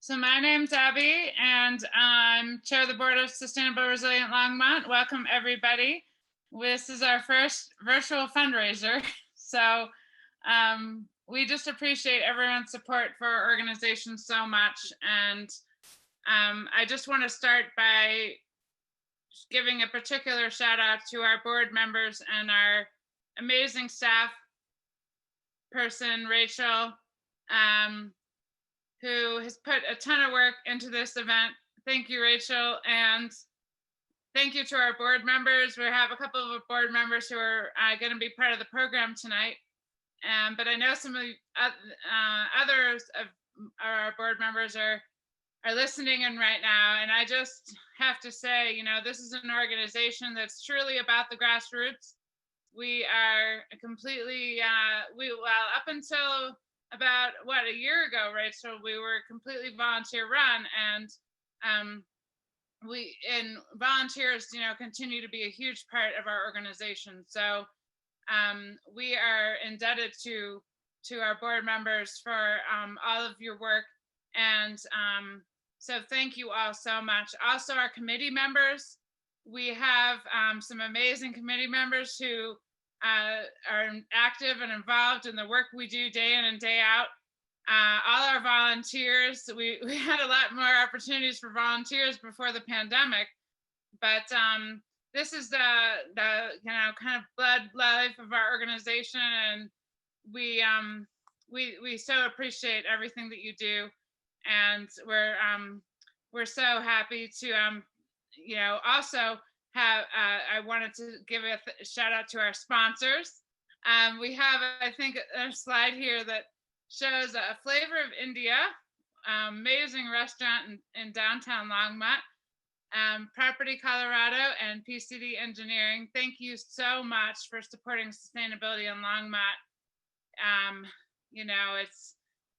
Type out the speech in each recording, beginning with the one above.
So my name's Abby, and I'm chair of the board of Sustainable Resilient Longmont. Welcome, everybody. This is our first virtual fundraiser. So we just appreciate everyone's support for our organization so much. And I just want to start by giving a particular shout out to our board members and our amazing staff person, Rachel, who has put a ton of work into this event. Thank you, Rachel. And thank you to our board members. We have a couple of board members who are going to be part of the program tonight. But I know some of the others of our board members are listening in right now. And I just have to say, you know, this is an organization that's truly about the grassroots. We are completely, up until about a year ago, Rachel, we were completely volunteer run, and volunteers, you know, continue to be a huge part of our organization. So we are indebted to our board members for all of your work, and so thank you all so much. Also, our committee members, we have some amazing committee members who are active and involved in the work we do day in and day out. All our volunteers, we had a lot more opportunities for volunteers before the pandemic, but this is the you know, kind of blood life of our organization, and we so appreciate everything that you do, and we're so happy to you know, also have I wanted to give a shout out to our sponsors. We have, I think, a slide here that shows a Flavor of India, amazing restaurant in downtown Longmont, Property Colorado, and PCD Engineering. Thank you so much for supporting sustainability in Longmont. You know,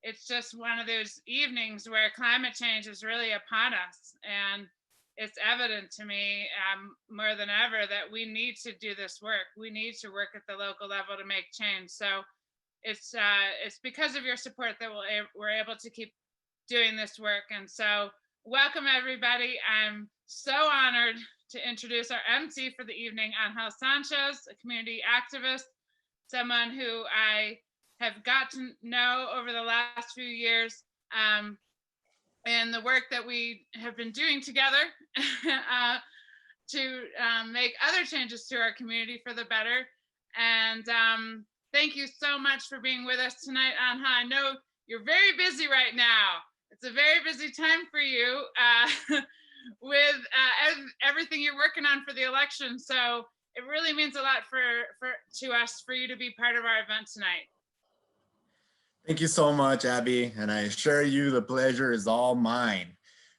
it's just one of those evenings where climate change is really upon us, and it's evident to me more than ever that we need to do this work. We need to work at the local level to make change. So it's because of your support that we're able to keep doing this work. And so welcome, everybody. I'm so honored to introduce our MC for the evening, Angel Sanchez, a community activist, someone who I have got to know over the last few years, and the work that we have been doing together to make other changes to our community for the better. And thank you so much for being with us tonight, Angel. I know you're very busy right now. It's a very busy time for you with everything you're working on for the election. So it really means a lot to us for you to be part of our event tonight. Thank you so much, Abby, and I assure you the pleasure is all mine.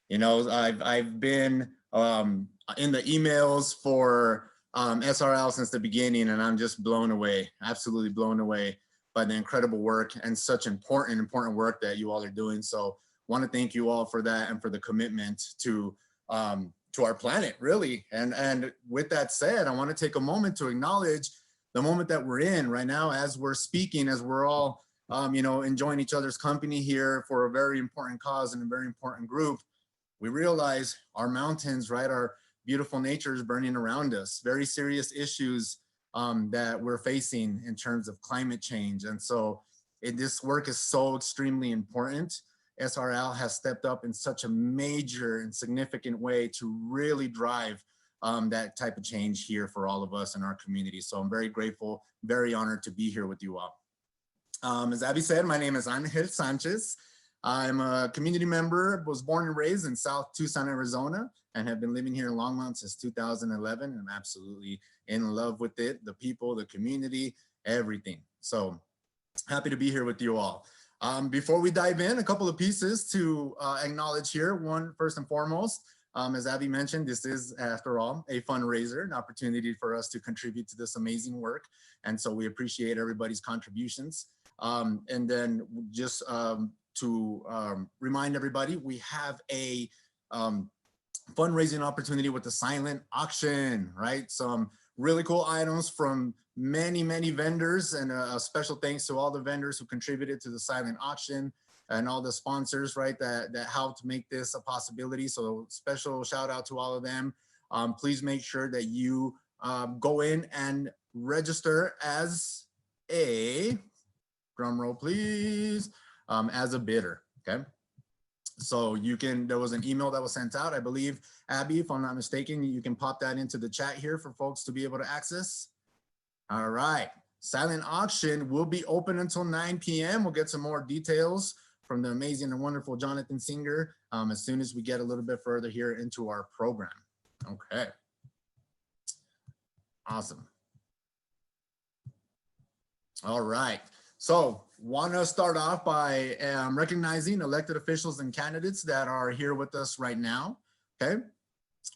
You know, I've been in the emails for SRL since the beginning, and I'm just blown away, absolutely blown away by the incredible work and such important work that you all are doing. So want to thank you all for that and for the commitment to our planet, really. And with that said, I want to take a moment to acknowledge the moment that we're in right now as we're speaking, as we're all you know, enjoying each other's company here for a very important cause and a very important group. We realize our mountains, right, our beautiful nature is burning around us. Very serious issues that we're facing in terms of climate change. And so this work is so extremely important. SRL has stepped up in such a major and significant way to really drive that type of change here for all of us in our community. So I'm very grateful, very honored to be here with you all. As Abby said, my name is Angel Sanchez. I'm a community member, was born and raised in South Tucson, Arizona, and have been living here in Longmont since 2011. I'm absolutely in love with it, the people, the community, everything. So happy to be here with you all. Before we dive in, a couple of pieces to acknowledge here. One, first and foremost, as Abby mentioned, this is, after all, a fundraiser, an opportunity for us to contribute to this amazing work. And so we appreciate everybody's contributions. And then just to remind everybody, we have a fundraising opportunity with the silent auction, right? Some really cool items from many vendors, and a special thanks to all the vendors who contributed to the silent auction. and all the sponsors, right, that helped make this a possibility. So special shout out to all of them. Please make sure that you go in and register as a, drum roll please, as a bidder, okay? So you can, there was an email that was sent out, I believe, Abby, if I'm not mistaken, you can pop that into the chat here for folks to be able to access. All right, silent auction will be open until 9 p.m. We'll get some more details from the amazing and wonderful Jonathan Singer as soon as we get a little bit further here into our program. Okay, awesome. All right, so want to start off by recognizing elected officials and candidates that are here with us right now, okay?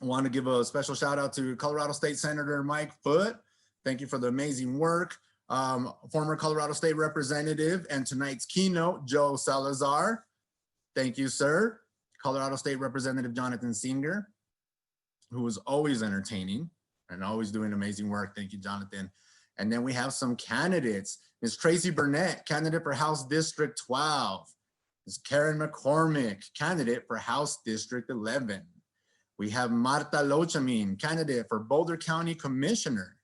I want to give a special shout out to Colorado State Senator Mike Foote. Thank you for the amazing work. Former Colorado State Representative and tonight's keynote, Joe Salazar. Thank you, sir. Colorado State Representative Jonathan Singer, who is always entertaining and always doing amazing work. Thank you, Jonathan. And then we have some candidates. Ms. Tracy Burnett, candidate for House District 12. Ms. Karen McCormick, candidate for House District 11. We have Marta Lochamin, candidate for Boulder County Commissioner.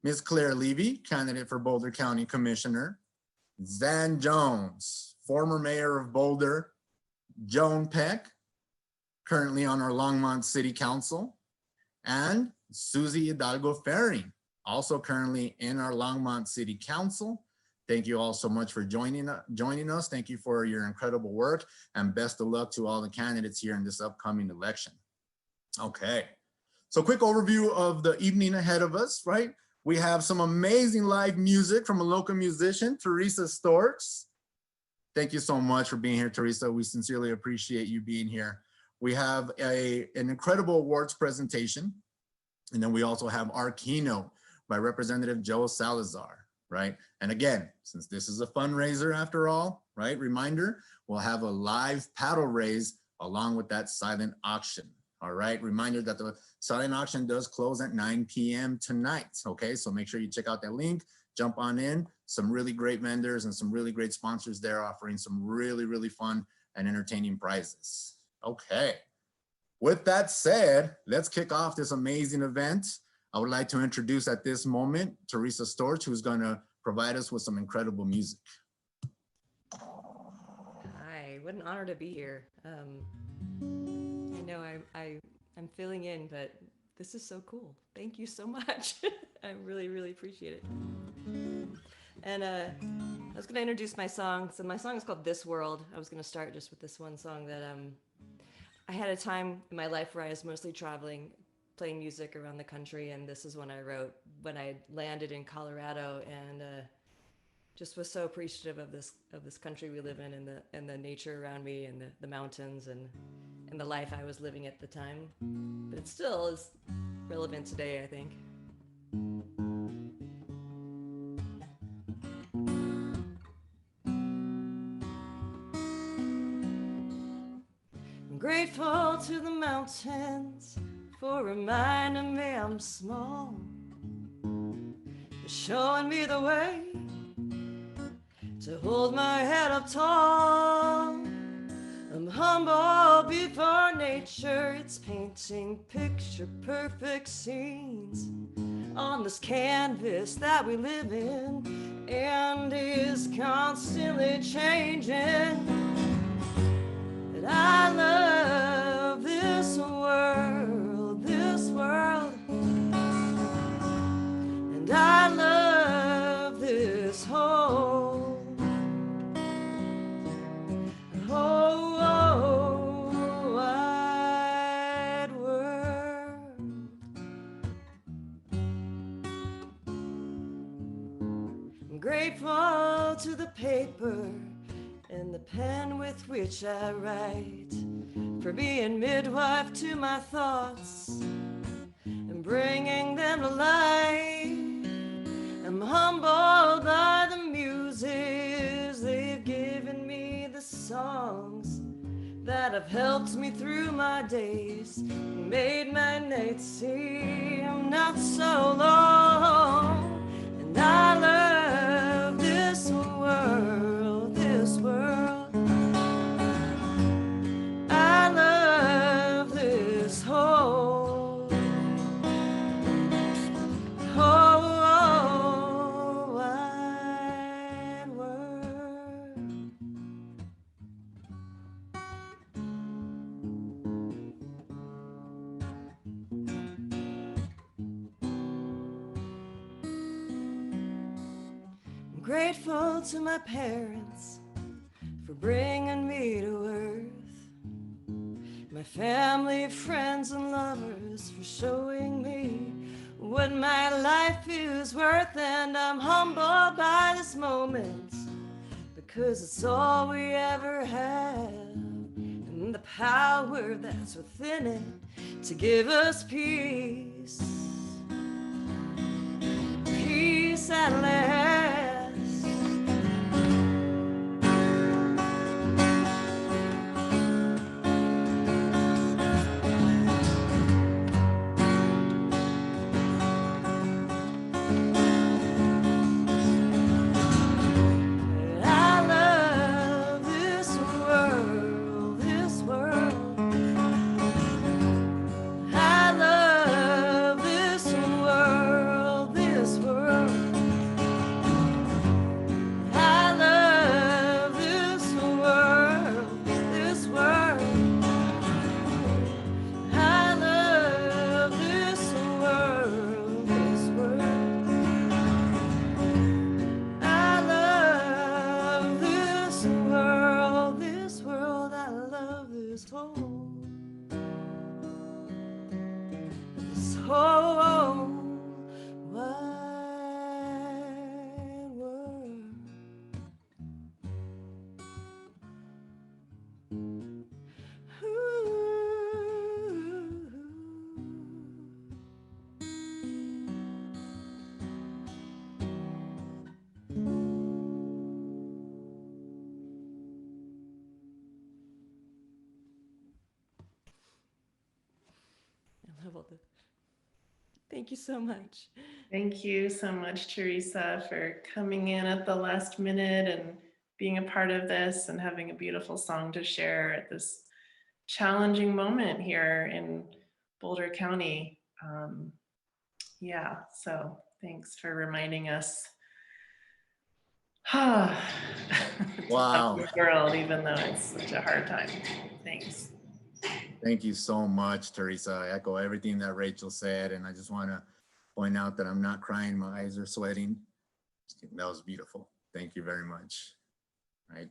Ms. Claire Levy, candidate for Boulder County Commissioner. Zan Jones, former mayor of Boulder. Joan Peck, currently on our Longmont City Council. And Susie Hidalgo Ferring, also currently in our Longmont City Council. Thank you all so much for joining us. Thank you for your incredible work, and best of luck to all the candidates here in this upcoming election. Okay, so quick overview of the evening ahead of us, right? We have some amazing live music from a local musician, Teresa Storch. Thank you so much for being here, Teresa. We sincerely appreciate you being here. We have an incredible awards presentation, and then we also have our keynote by Representative Joe Salazar, right? And again, since this is a fundraiser after all, right? Reminder, we'll have a live paddle raise along with that silent auction, all right? Reminder that the silent auction does close at 9 p.m. tonight, okay? So make sure you check out that link, jump on in. Some really great vendors and some really great sponsors there offering some really, really fun and entertaining prizes. Okay, with that said, let's kick off this amazing event. I would like to introduce at this moment, Teresa Storch, who's gonna provide us with some incredible music. Hi, what an honor to be here. I know I'm filling in, but this is so cool. Thank you so much. I really, really appreciate it. And I was gonna introduce my song. So my song is called This World. I was gonna start just with this one song that I had a time in my life where I was mostly traveling, playing music around the country, and this is one I wrote when I landed in Colorado, and just was so appreciative of this country we live in, and the nature around me, and the mountains, and the life I was living at the time. But it still is relevant today, I think. I'm grateful to the mountains for reminding me I'm small, for showing me the way to hold my head up tall. I'm humble before nature, it's painting picture perfect scenes on this canvas that we live in and is constantly changing. But I love this world, and I love this whole wide world. I'm grateful to the paper and the pen with which I write, for being midwife to my thoughts and bringing them to life. I'm humbled by the muses they've given me, the songs that have helped me through my days, made my nights seem not so long. And I love this world, grateful to my parents for bringing me to earth. My family, friends, and lovers for showing me what my life is worth. And I'm humbled by this moment because it's all we ever have, and the power that's within it to give us peace, peace at last. Thank you so much. Thank you so much, Teresa, for coming in at the last minute and being a part of this and having a beautiful song to share at this challenging moment here in Boulder County. Yeah, so thanks for reminding us. Wow. The world, even though it's such a hard time. Thanks. Thank you so much, Teresa. I echo everything that Rachel said, and I just want to point out that I'm not crying. My eyes are sweating. That was beautiful. Thank you very much. Right.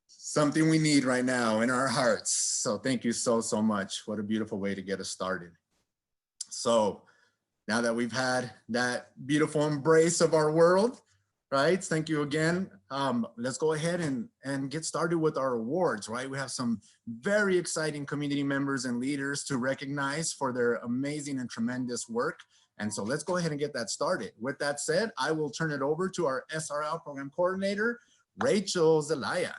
Something we need right now in our hearts. So thank you so much. What a beautiful way to get us started. So now that we've had that beautiful embrace of our world, right? Thank you again. Let's go ahead and get started with our awards, right? We have some very exciting community members and leaders to recognize for their amazing and tremendous work. And so let's go ahead and get that started. With that said, I will turn it over to our SRL program coordinator, Rachel Zelaya.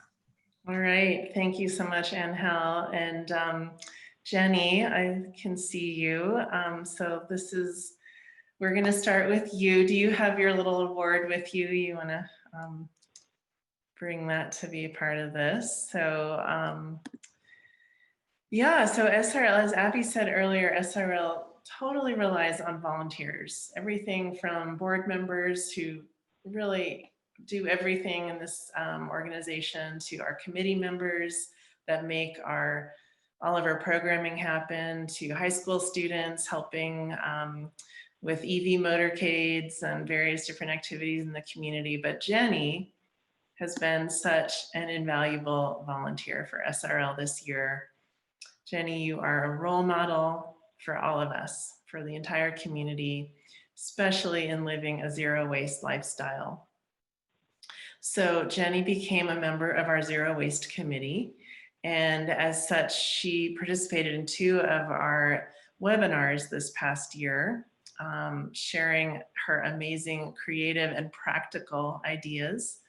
All right, thank you so much, Angel. And Jenny, I can see you. So we're gonna start with you. Do you have your little award with you? You wanna bring that to be a part of this? So yeah, so SRL, as Abby said earlier, SRL totally relies on volunteers. Everything from board members who really do everything in this organization to our committee members that make all of our programming happen, to high school students helping with EV motorcades and various different activities in the community. But Jenny has been such an invaluable volunteer for SRL this year. Jenny, you are a role model for all of us, for the entire community, especially in living a zero waste lifestyle. So Jenny became a member of our Zero Waste Committee. And as such, she participated in 2 of our webinars this past year, sharing her amazing creative and practical ideas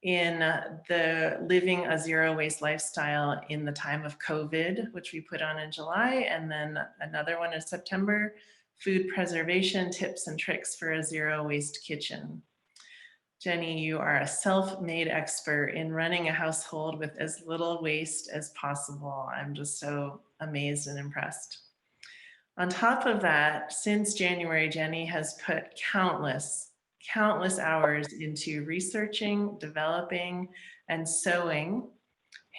in the living a zero waste lifestyle in the time of COVID, which we put on in July, and then another one in September, food preservation tips and tricks for a zero waste kitchen. Jenny, you are a self-made expert in running a household with as little waste as possible. I'm just so amazed and impressed. On top of that, since January, Jenny has put countless hours into researching, developing, and sewing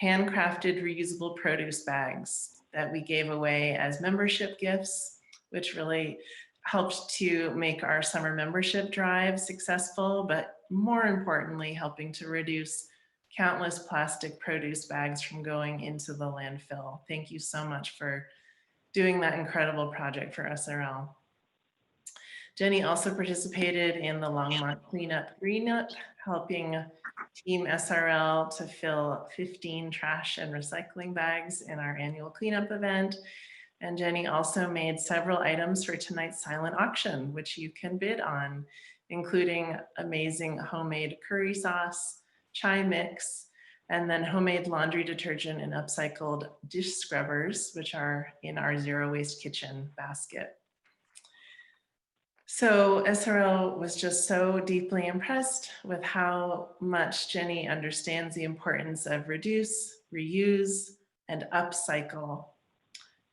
handcrafted reusable produce bags that we gave away as membership gifts, which really helped to make our summer membership drive successful, but more importantly, helping to reduce countless plastic produce bags from going into the landfill. Thank you so much for doing that incredible project for SRL. Jenny also participated in the Longmont Cleanup Greenup, helping Team SRL to fill 15 trash and recycling bags in our annual cleanup event. And Jenny also made several items for tonight's silent auction, which you can bid on, including amazing homemade curry sauce, chai mix, and then homemade laundry detergent and upcycled dish scrubbers, which are in our zero waste kitchen basket. So SRL was just so deeply impressed with how much Jenny understands the importance of reduce, reuse, and upcycle.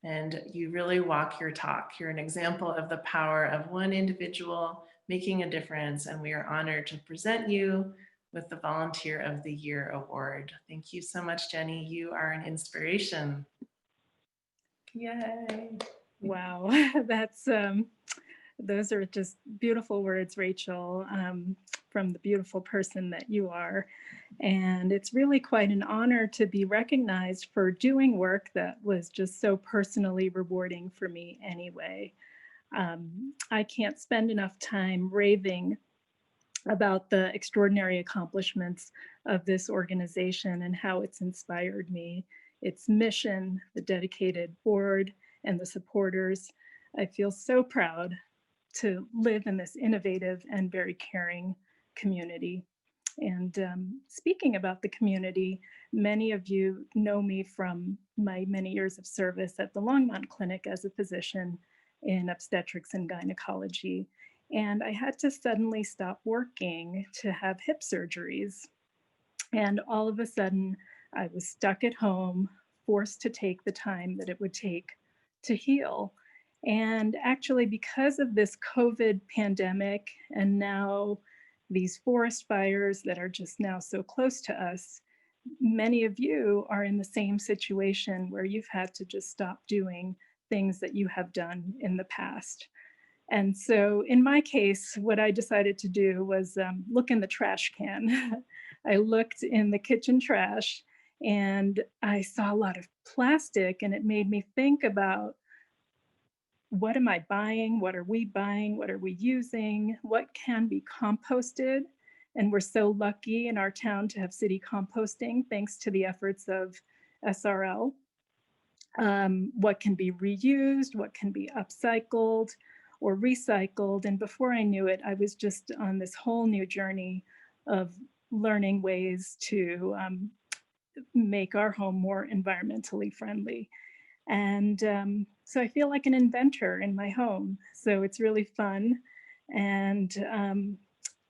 And you really walk your talk. You're an example of the power of one individual making a difference, and we are honored to present you with the Volunteer of the Year award. Thank you so much, Jenny. You are an inspiration. Yay. Wow, that's those are just beautiful words, Rachel, from the beautiful person that you are. And it's really quite an honor to be recognized for doing work that was just so personally rewarding for me anyway. I can't spend enough time raving about the extraordinary accomplishments of this organization and how it's inspired me, its mission, the dedicated board, and the supporters. I feel so proud to live in this innovative and very caring community. And speaking about the community, many of you know me from my many years of service at the Longmont Clinic as a physician in obstetrics and gynecology. And I had to suddenly stop working to have hip surgeries. And all of a sudden, I was stuck at home, forced to take the time that it would take to heal. And actually, because of this COVID pandemic and now these forest fires that are just now so close to us, many of you are in the same situation where you've had to just stop doing things that you have done in the past. And so in my case, what I decided to do was look in the trash can. I looked in the kitchen trash and I saw a lot of plastic, and it made me think about, what am I buying? What are we buying? What are we using? What can be composted? And we're so lucky in our town to have city composting, thanks to the efforts of SRL. What can be reused? What can be upcycled or recycled? And before I knew it, I was just on this whole new journey of learning ways to make our home more environmentally friendly. And so I feel like an inventor in my home. So it's really fun. And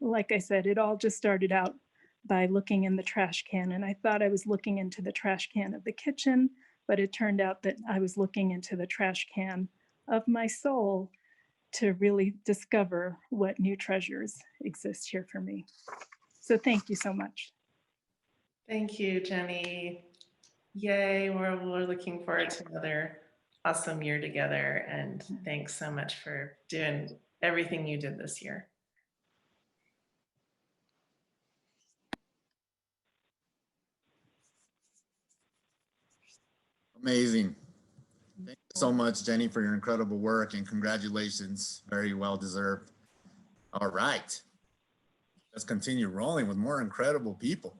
like I said, it all just started out by looking in the trash can. And I thought I was looking into the trash can of the kitchen, but it turned out that I was looking into the trash can of my soul to really discover what new treasures exist here for me. So thank you so much. Thank you, Jenny. Yay, we're looking forward to another awesome year together. And thanks so much for doing everything you did this year. Amazing. Thank you so much, Jenny, for your incredible work, and congratulations. Very well deserved. All right. Let's continue rolling with more incredible people.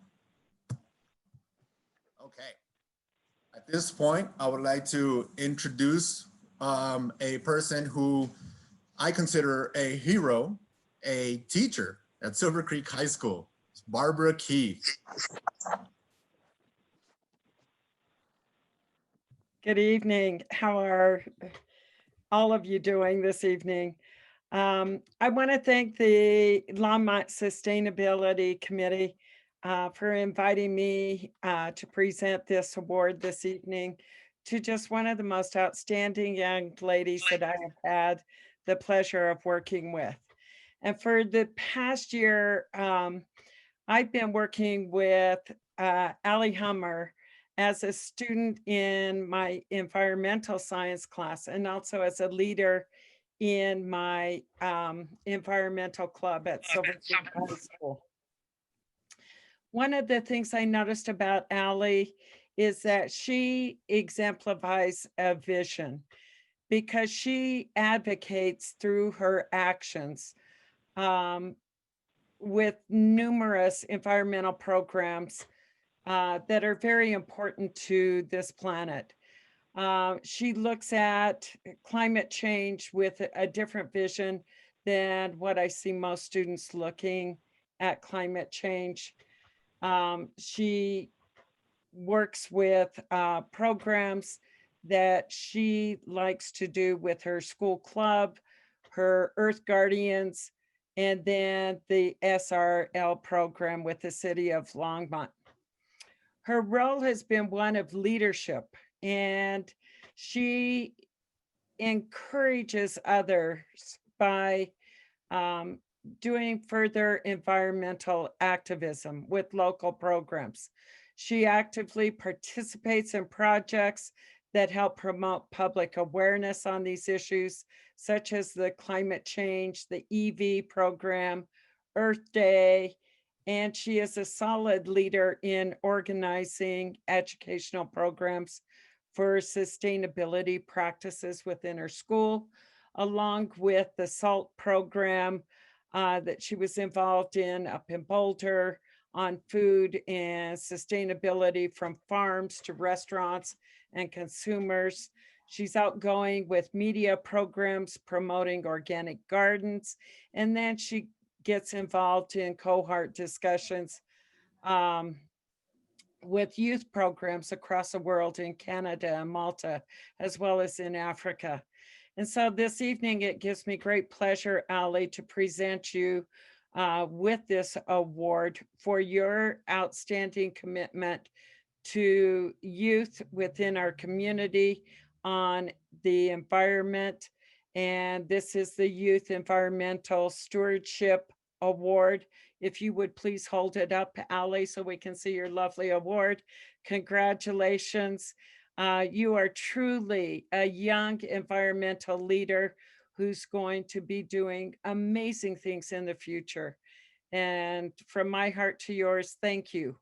Okay. At this point, I would like to introduce a person who I consider a hero, a teacher at Silver Creek High School, Barbara Keith. Good evening. How are all of you doing this evening? I want to thank the Longmont Sustainability Committee for inviting me to present this award this evening to just one of the most outstanding young ladies that I have had the pleasure of working with. And for the past year, I've been working with Allie Hummer as a student in my environmental science class, and also as a leader in my environmental club at Silver Creek High School. one of the things I noticed about Allie is that she exemplifies a vision because she advocates through her actions with numerous environmental programs that are very important to this planet. She looks at climate change with a different vision than what I see most students looking at climate change. She works with programs that she likes to do with her school club, her Earth Guardians, and then the SRL program with the city of Longmont. Her role has been one of leadership, and she encourages others by doing further environmental activism with local programs. She actively participates in projects that help promote public awareness on these issues, such as the climate change, the EV program, Earth Day, and she is a solid leader in organizing educational programs for sustainability practices within her school, along with the SALT program that she was involved in up in Boulder on food and sustainability from farms to restaurants and consumers. She's outgoing with media programs promoting organic gardens, and then she gets involved in cohort discussions with youth programs across the world in Canada and Malta, as well as in Africa. And so this evening, it gives me great pleasure, Allie, to present you with this award for your outstanding commitment to youth within our community on the environment. And this is the Youth Environmental Stewardship Award. If you would please hold it up, Allie, so we can see your lovely award. Congratulations. You are truly a young environmental leader who's going to be doing amazing things in the future. And from my heart to yours, thank you.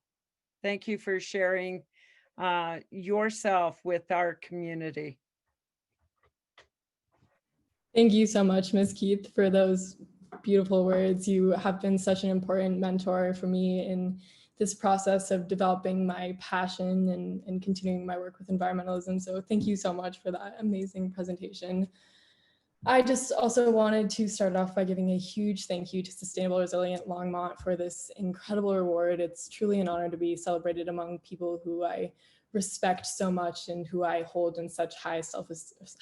Thank you for sharing yourself with our community. Thank you so much, Ms. Keith, for those beautiful words. You have been such an important mentor for me in this process of developing my passion and continuing my work with environmentalism. So thank you so much for that amazing presentation. I just also wanted to start off by giving a huge thank you to Sustainable Resilient Longmont for this incredible award. It's truly an honor to be celebrated among people who I respect so much and who I hold in such high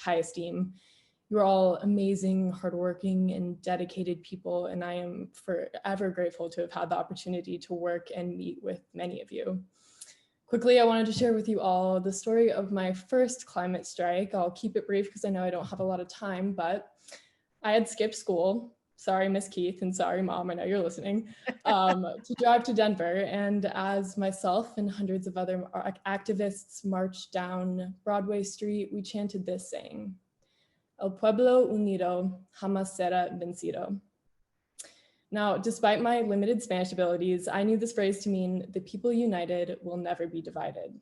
esteem. You're all amazing, hardworking, and dedicated people, and I am forever grateful to have had the opportunity to work and meet with many of you. Quickly, I wanted to share with you all the story of my first climate strike. I'll keep it brief because I know I don't have a lot of time, but I had skipped school. Sorry, Miss Keith, and sorry, Mom, I know you're listening, to drive to Denver. And as myself and hundreds of other activists marched down Broadway Street, we chanted this saying, El pueblo unido jamás será vencido. Now, despite my limited Spanish abilities, I knew this phrase to mean the people united will never be divided.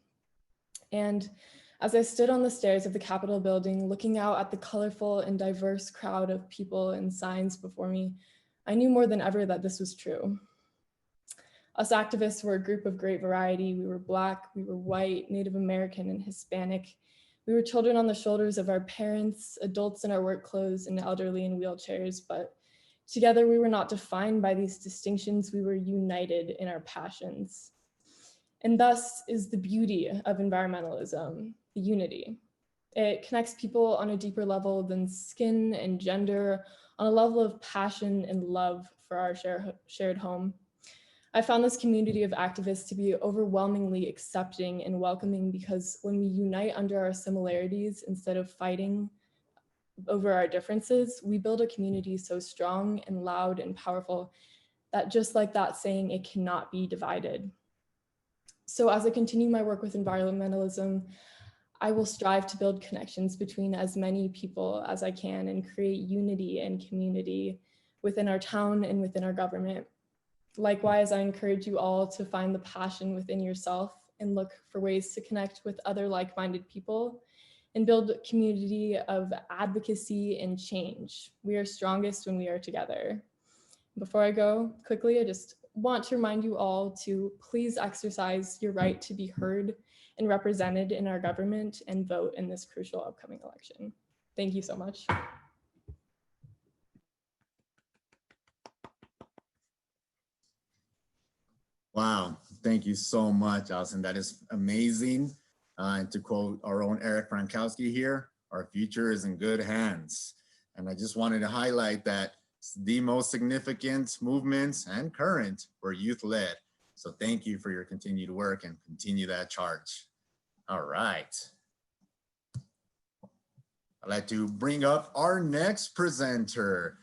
And as I stood on the stairs of the Capitol building, looking out at the colorful and diverse crowd of people and signs before me, I knew more than ever that this was true. Us activists were a group of great variety. We were Black, we were white, Native American, and Hispanic. We were children on the shoulders of our parents, adults in our work clothes, and elderly in wheelchairs, but together we were not defined by these distinctions. We were united in our passions. And thus is the beauty of environmentalism, the unity. It connects people on a deeper level than skin and gender, on a level of passion and love for our shared home. I found this community of activists to be overwhelmingly accepting and welcoming because when we unite under our similarities instead of fighting over our differences, we build a community so strong and loud and powerful that just like that saying, it cannot be divided. So as I continue my work with environmentalism, I will strive to build connections between as many people as I can and create unity and community within our town and within our government. Likewise, I encourage you all to find the passion within yourself and look for ways to connect with other like-minded people and build a community of advocacy and change. We are strongest when we are together. Before I go quickly, I just want to remind you all to please exercise your right to be heard and represented in our government and vote in this crucial upcoming election. Thank you so much. Wow, thank you so much, Allison. That is amazing. And to quote our own Eric Frankowski here, our future is in good hands. And I just wanted to highlight that the most significant movements and current were youth-led. So thank you for your continued work and continue that charge. All right. I'd like to bring up our next presenter,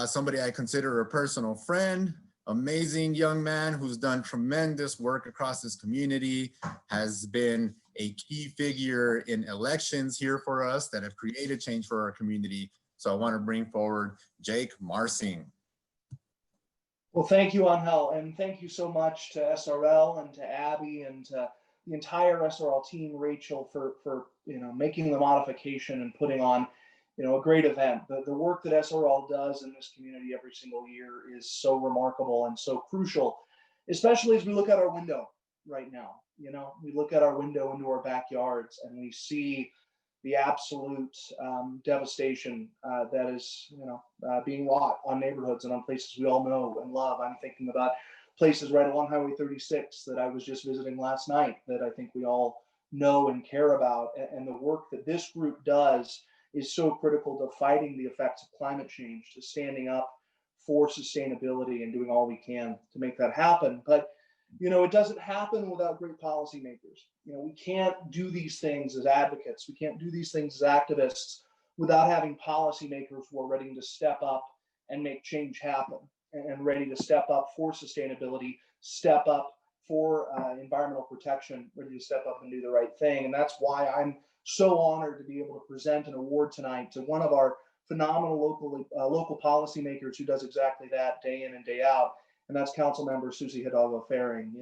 somebody I consider a personal friend, amazing young man who's done tremendous work across this community, has been a key figure in elections here for us that have created change for our community. So I want to bring forward Jake Marcin. Well, thank you, Angel, and thank you so much to SRL and to Abby and to the entire SRL team, Rachel, for making the modification and putting on a great event. The work that SRL does in this community every single year is so remarkable and so crucial, especially as we look out our window right now. We look out our window into our backyards and we see the absolute devastation that is being wrought on neighborhoods and on places we all know and love. I'm thinking about places right along Highway 36 that I was just visiting last night that I think we all know and care about. And the work that this group does is so critical to fighting the effects of climate change, to standing up for sustainability and doing all we can to make that happen. But it doesn't happen without great policymakers. We can't do these things as advocates. We can't do these things as activists without having policymakers who are ready to step up and make change happen and ready to step up for sustainability, step up for environmental protection, ready to step up and do the right thing. And that's why I'm so honored to be able to present an award tonight to one of our phenomenal local policymakers who does exactly that day in and day out. And that's Councilmember Susie Hidalgo-Ferring.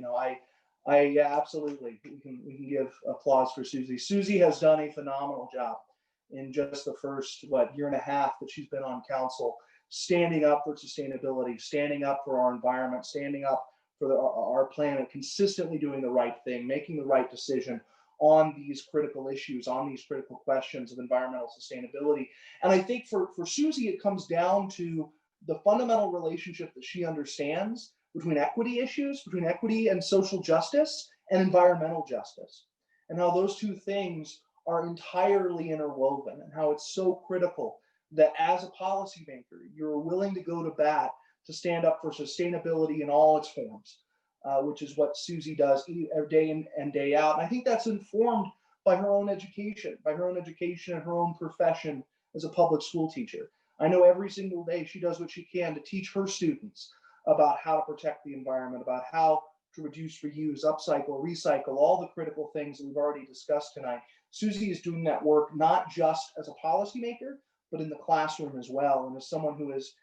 Yeah, absolutely. We can give applause for Susie. Susie has done a phenomenal job in just the first, year and a half that she's been on council, standing up for sustainability, standing up for our environment, standing up for our planet, consistently doing the right thing, making the right decision on these critical issues, on these critical questions of environmental sustainability. And I think for Susie, it comes down to the fundamental relationship that she understands between equity issues, between equity and social justice and environmental justice, and how those two things are entirely interwoven, and how it's so critical that as a policymaker, you're willing to go to bat to stand up for sustainability in all its forms, which is what Susie does every day in and day out. And I think that's informed by her own education, and her own profession as a public school teacher. I know every single day she does what she can to teach her students about how to protect the environment, about how to reduce, reuse, upcycle, recycle, all the critical things that we've already discussed tonight. Susie is doing that work not just as a policymaker, but in the classroom as well. And as someone who is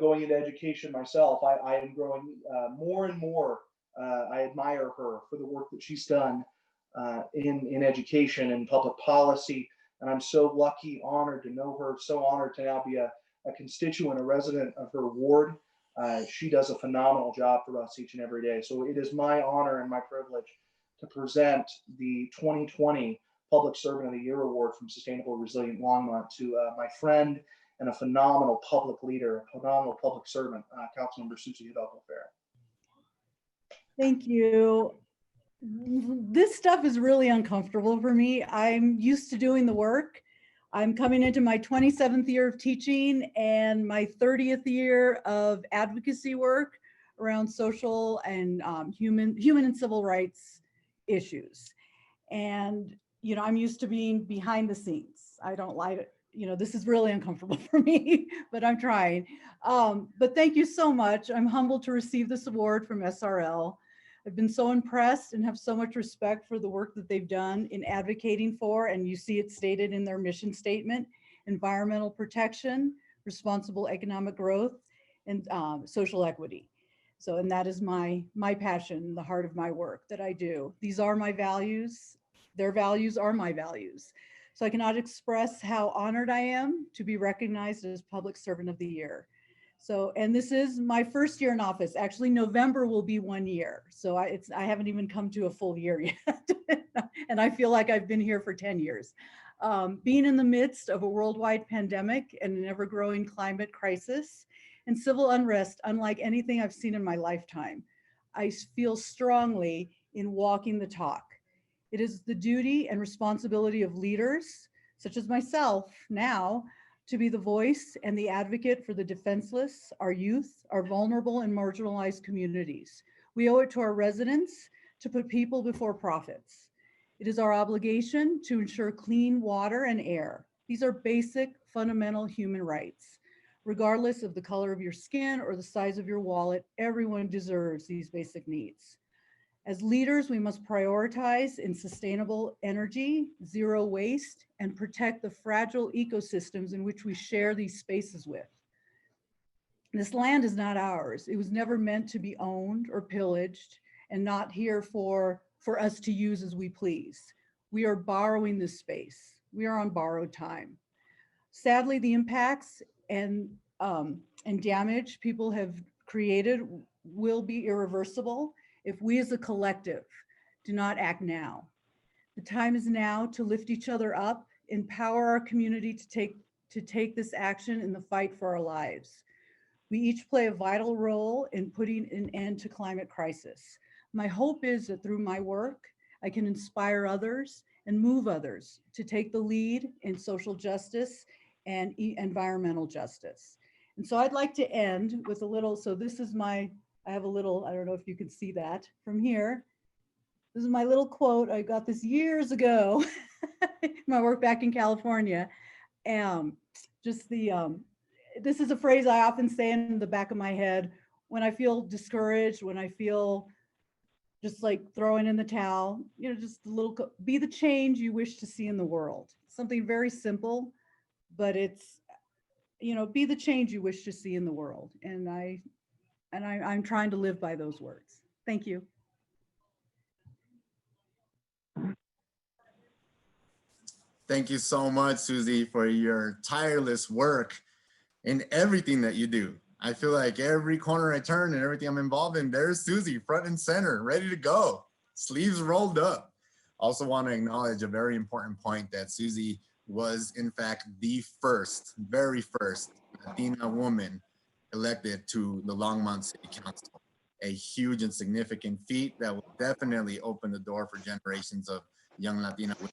going into education myself, I am growing more and more. I admire her for the work that she's done in education and public policy. And I'm so lucky, honored to know her, so honored to now be a constituent, a resident of her ward. She does a phenomenal job for us each and every day. So it is my honor and my privilege to present the 2020 Public Servant of the Year Award from Sustainable Resilient Longmont to my friend and a phenomenal public leader, a phenomenal public servant, Councilmember Susie Hidalgo-Ferring. Thank you. This stuff is really uncomfortable for me. I'm used to doing the work. I'm coming into my 27th year of teaching and my 30th year of advocacy work around social and human and civil rights issues. And, I'm used to being behind the scenes. I don't like it. This is really uncomfortable for me, but I'm trying. But thank you so much. I'm humbled to receive this award from SRL. I've been so impressed and have so much respect for the work that they've done in advocating for, and you see it stated in their mission statement, environmental protection, responsible economic growth, and social equity. So, and that is my passion, the heart of my work that I do. These are my values. Their values are my values. So I cannot express how honored I am to be recognized as Public Servant of the Year. So, and this is my first year in office. Actually, November will be 1 year. So I haven't even come to a full year yet. And I feel like I've been here for 10 years. Being in the midst of a worldwide pandemic and an ever-growing climate crisis and civil unrest, unlike anything I've seen in my lifetime, I feel strongly in walking the talk. It is the duty and responsibility of leaders, such as myself now, to be the voice and the advocate for the defenseless, our youth, our vulnerable and marginalized communities. We owe it to our residents to put people before profits. It is our obligation to ensure clean water and air. These are basic, fundamental human rights. Regardless of the color of your skin or the size of your wallet, everyone deserves these basic needs. As leaders, we must prioritize in sustainable energy, zero waste, and protect the fragile ecosystems in which we share these spaces with. This land is not ours. It was never meant to be owned or pillaged and not here for us to use as we please. We are borrowing this space. We are on borrowed time. Sadly, the impacts and damage people have created will be irreversible if we as a collective do not act now. The time is now to lift each other up, empower our community to take this action in the fight for our lives. We each play a vital role in putting an end to climate crisis. My hope is that through my work, I can inspire others and move others to take the lead in social justice and environmental justice. And so I'd like to end with a little, so this is I have a little, I don't know if you can see that from here. This is my little quote. I got this years ago, my work back in California. This is a phrase I often say in the back of my head when I feel discouraged, when I feel just like throwing in the towel, just a little, be the change you wish to see in the world. Something very simple, but it's, be the change you wish to see in the world. And I'm trying to live by those words. Thank you. Thank you so much, Susie, for your tireless work in everything that you do. I feel like every corner I turn and everything I'm involved in, there's Susie front and center, ready to go, sleeves rolled up. Also want to acknowledge a very important point that Susie was in fact the very first Latina woman elected to the Longmont City Council. A huge and significant feat that will definitely open the door for generations of young Latina women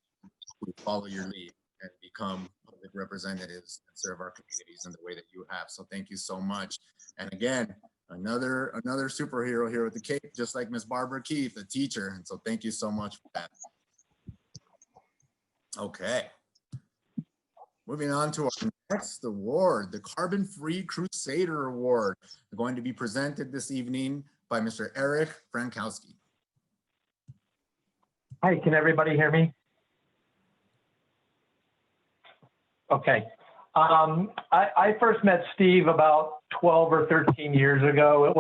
who follow your lead and become public representatives and serve our communities in the way that you have. So thank you so much. And again, another superhero here with the cape, just like Miss Barbara Keith, a teacher. And so thank you so much for that. Okay. Moving on to our next award, the Carbon Free Crusader Award, going to be presented this evening by Mr. Eric Frankowski. Hi, can everybody hear me? Okay. I first met Steve about 12 or 13 years ago.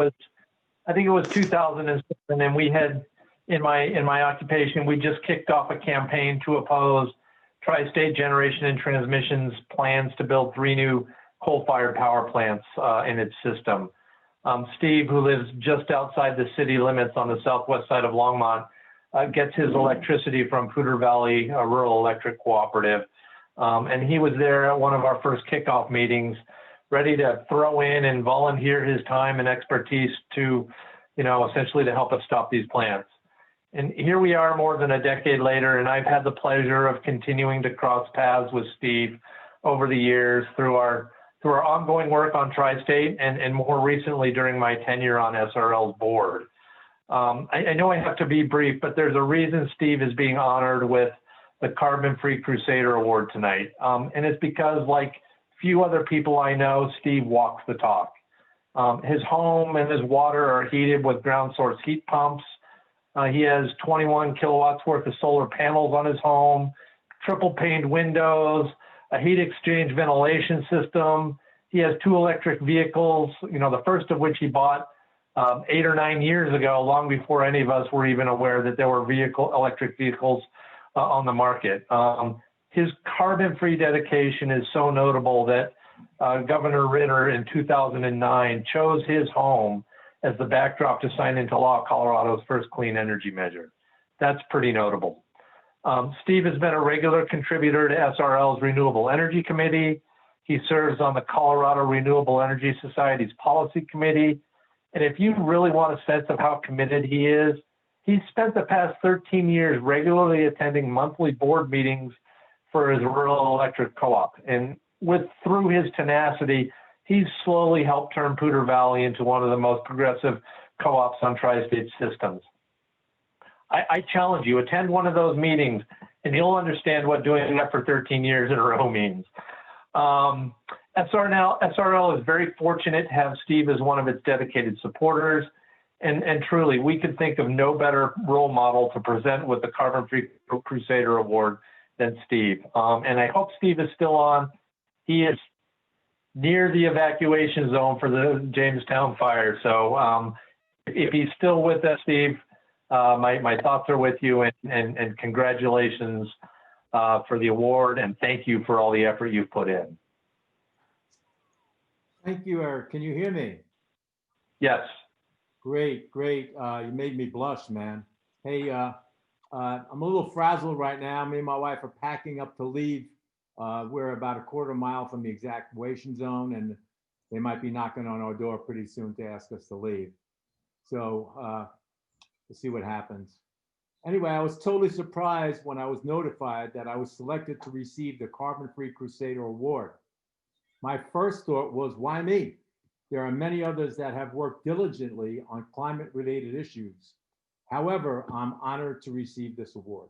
I think it was 2007, and we had, in my occupation, we just kicked off a campaign to oppose Tri-State Generation and Transmission's plans to build 3 new coal-fired power plants in its system. Steve, who lives just outside the city limits on the southwest side of Longmont, gets his electricity from Poudre Valley Rural Electric Cooperative. And he was there at one of our first kickoff meetings, ready to throw in and volunteer his time and expertise to, essentially to help us stop these plants. And here we are more than a decade later, and I've had the pleasure of continuing to cross paths with Steve over the years through our ongoing work on Tri-State and more recently during my tenure on SRL's board. I know I have to be brief, but there's a reason Steve is being honored with the Carbon Free Crusader Award tonight. And it's because, like few other people I know, Steve walks the talk. His home and his water are heated with ground source heat pumps. He has 21 kilowatts worth of solar panels on his home, triple paned windows, a heat exchange ventilation system. He has 2 electric vehicles, the first of which he bought 8 or 9 years ago, long before any of us were even aware that there were electric vehicles on the market. His carbon-free dedication is so notable that Governor Ritter in 2009 chose his home as the backdrop to sign into law Colorado's first clean energy measure. That's pretty notable. Steve has been a regular contributor to SRL's Renewable Energy Committee. He serves on the Colorado Renewable Energy Society's Policy Committee. And if you really want a sense of how committed he is, he's spent the past 13 years regularly attending monthly board meetings for his rural electric co-op. And through his tenacity, he's slowly helped turn Poudre Valley into one of the most progressive co-ops on tri-state systems. I challenge you, attend one of those meetings and you'll understand what doing that for 13 years in a row means. SRL is very fortunate to have Steve as one of its dedicated supporters. And truly, we could think of no better role model to present with the Carbon Free Crusader Award than Steve. And I hope Steve is still on. He is near the evacuation zone for the Jamestown fire. So if he's still with us, Steve, my thoughts are with you, and congratulations for the award, and thank you for all the effort you've put in. Thank you, Eric. Can you hear me? Yes. Great, great. You made me blush, man. Hey, I'm a little frazzled right now. Me and my wife are packing up to leave. We're about a quarter mile from the evacuation zone, and they might be knocking on our door pretty soon to ask us to leave. So we'll see what happens. Anyway, I was totally surprised when I was notified that I was selected to receive the Carbon Free Crusader Award. My first thought was, why me? There are many others that have worked diligently on climate-related issues. However, I'm honored to receive this award.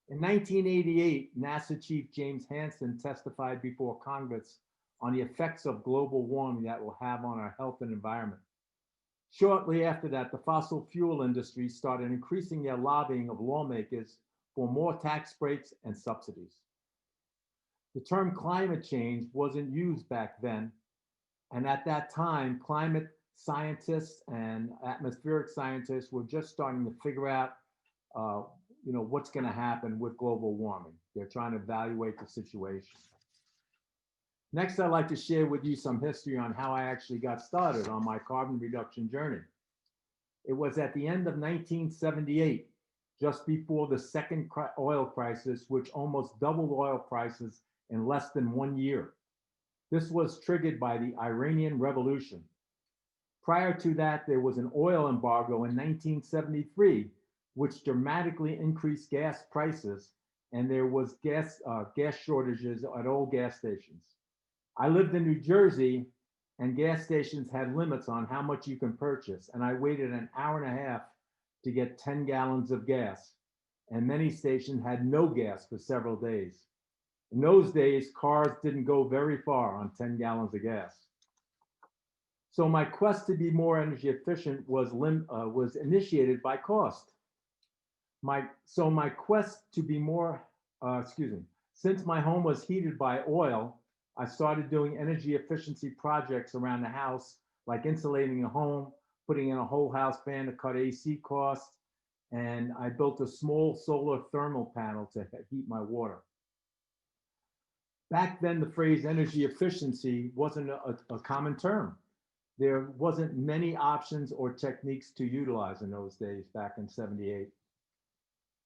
In 1988, NASA Chief James Hansen testified before Congress on the effects of global warming that will have on our health and environment. Shortly after that, the fossil fuel industry started increasing their lobbying of lawmakers for more tax breaks and subsidies. The term climate change wasn't used back then, and at that time, climate scientists and atmospheric scientists were just starting to figure out what's going to happen with global warming. They're trying to evaluate the situation. Next, I'd like to share with you some history on how I actually got started on my carbon reduction journey. It was at the end of 1978, just before the second oil crisis, which almost doubled oil prices in less than 1 year. This was triggered by the Iranian Revolution. Prior to that, there was an oil embargo in 1973, which dramatically increased gas prices, and there was gas shortages at all gas stations. I lived in New Jersey, and gas stations had limits on how much you can purchase, and I waited an hour and a half to get 10 gallons of gas, and many stations had no gas for several days. In those days, cars didn't go very far on 10 gallons of gas. So my quest to be more energy efficient was initiated by cost. Since my home was heated by oil, I started doing energy efficiency projects around the house, like insulating a home, putting in a whole house fan to cut AC costs, and I built a small solar thermal panel to heat my water. Back then, the phrase energy efficiency wasn't a common term. There wasn't many options or techniques to utilize in those days, back in '78.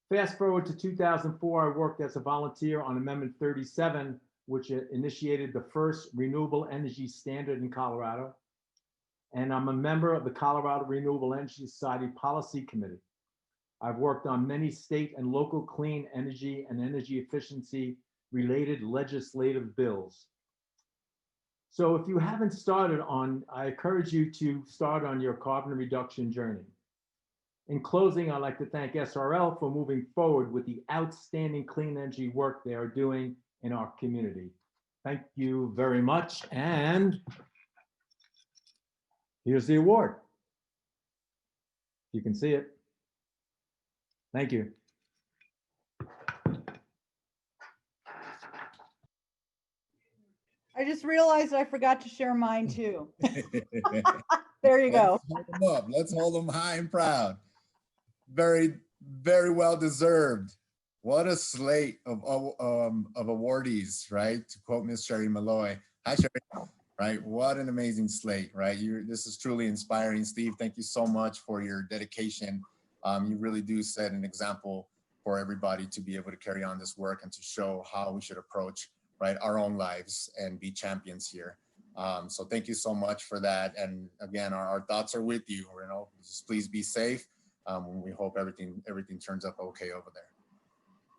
Fast forward to 2004, I worked as a volunteer on Amendment 37, which initiated the first renewable energy standard in Colorado. And I'm a member of the Colorado Renewable Energy Society Policy Committee. I've worked on many state and local clean energy and energy efficiency related legislative bills. So if you haven't started I encourage you to start on your carbon reduction journey. In closing, I'd like to thank SRL for moving forward with the outstanding clean energy work they are doing in our community. Thank you very much. And here's the award. You can see it. Thank you. I just realized I forgot to share mine too. There you go. Let's hold them up. Let's hold them high and proud. Very, very well deserved. What a slate of awardees, right? To quote Miss Sherry Malloy. Hi, Sherry. Right, what an amazing slate, right? This is truly inspiring. Steve, thank you so much for your dedication. You really do set an example for everybody to be able to carry on this work and to show how we should approach, right, our own lives and be champions here. So thank you so much for that. And again, our thoughts are with you. You know, just please be safe. We hope everything turns up okay over there.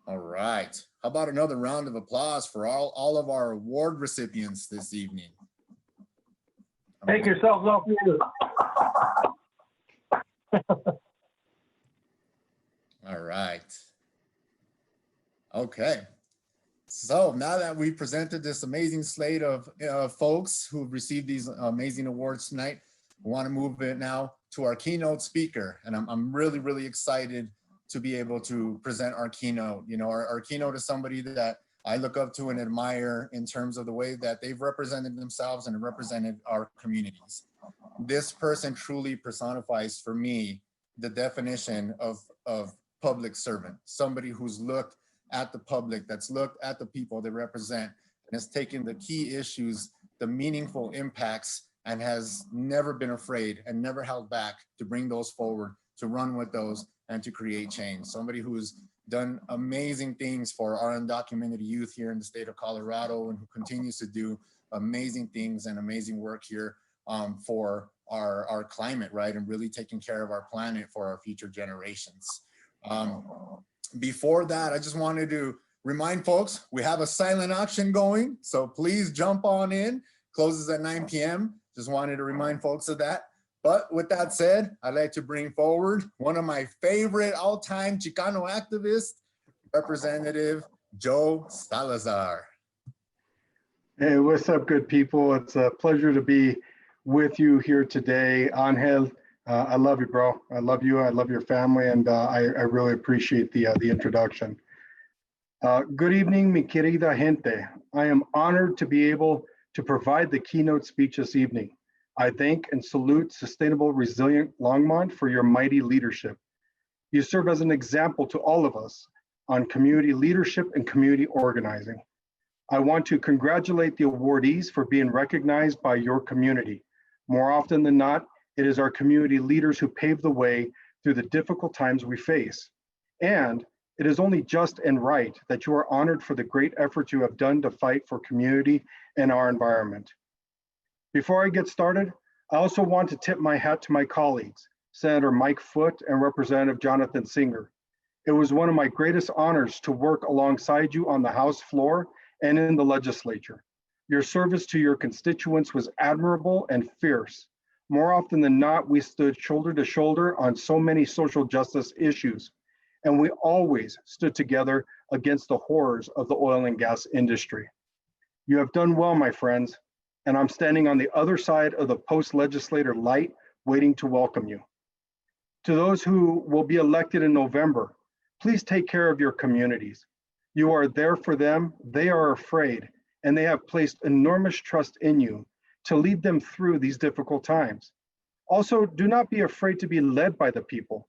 All right. How about another round of applause for all of our award recipients this evening? Take yourselves off mute. All right. Okay. So now that we presented this amazing slate of folks who received these amazing awards tonight, we want to move it now to our keynote speaker. And I'm really, really excited to be able to present our keynote. You know, our keynote is somebody that I look up to and admire in terms of the way that they've represented themselves and represented our communities. This person truly personifies for me the definition of public servant, somebody who's looked at the public, that's looked at the people they represent, and has taken the key issues, the meaningful impacts, and has never been afraid and never held back to bring those forward, to run with those, and to create change. Somebody who's done amazing things for our undocumented youth here in the state of Colorado, and who continues to do amazing things and amazing work here for our climate, right? And really taking care of our planet for our future generations. Before that, I just wanted to remind folks, we have a silent auction going, so please jump on in. Closes at 9 p.m. Just wanted to remind folks of that. But with that said, I'd like to bring forward one of my favorite all-time Chicano activists, Representative Joe Salazar. Hey, what's up, good people? It's a pleasure to be with you here today. Angel, I love you, bro. I love you. I love your family, and I really appreciate the introduction. Good evening, mi querida gente. I am honored to be able to provide the keynote speech this evening. I thank and salute Sustainable Resilient Longmont for your mighty leadership. You serve as an example to all of us on community leadership and community organizing. I want to congratulate the awardees for being recognized by your community. More often than not, it is our community leaders who pave the way through the difficult times we face. And it is only just and right that you are honored for the great efforts you have done to fight for community and our environment. Before I get started, I also want to tip my hat to my colleagues, Senator Mike Foote and Representative Jonathan Singer. It was one of my greatest honors to work alongside you on the House floor and in the legislature. Your service to your constituents was admirable and fierce. More often than not, we stood shoulder to shoulder on so many social justice issues, and we always stood together against the horrors of the oil and gas industry. You have done well, my friends, and I'm standing on the other side of the post-legislator light, waiting to welcome you. To those who will be elected in November, please take care of your communities. You are there for them, they are afraid, and they have placed enormous trust in you to lead them through these difficult times. Also, do not be afraid to be led by the people.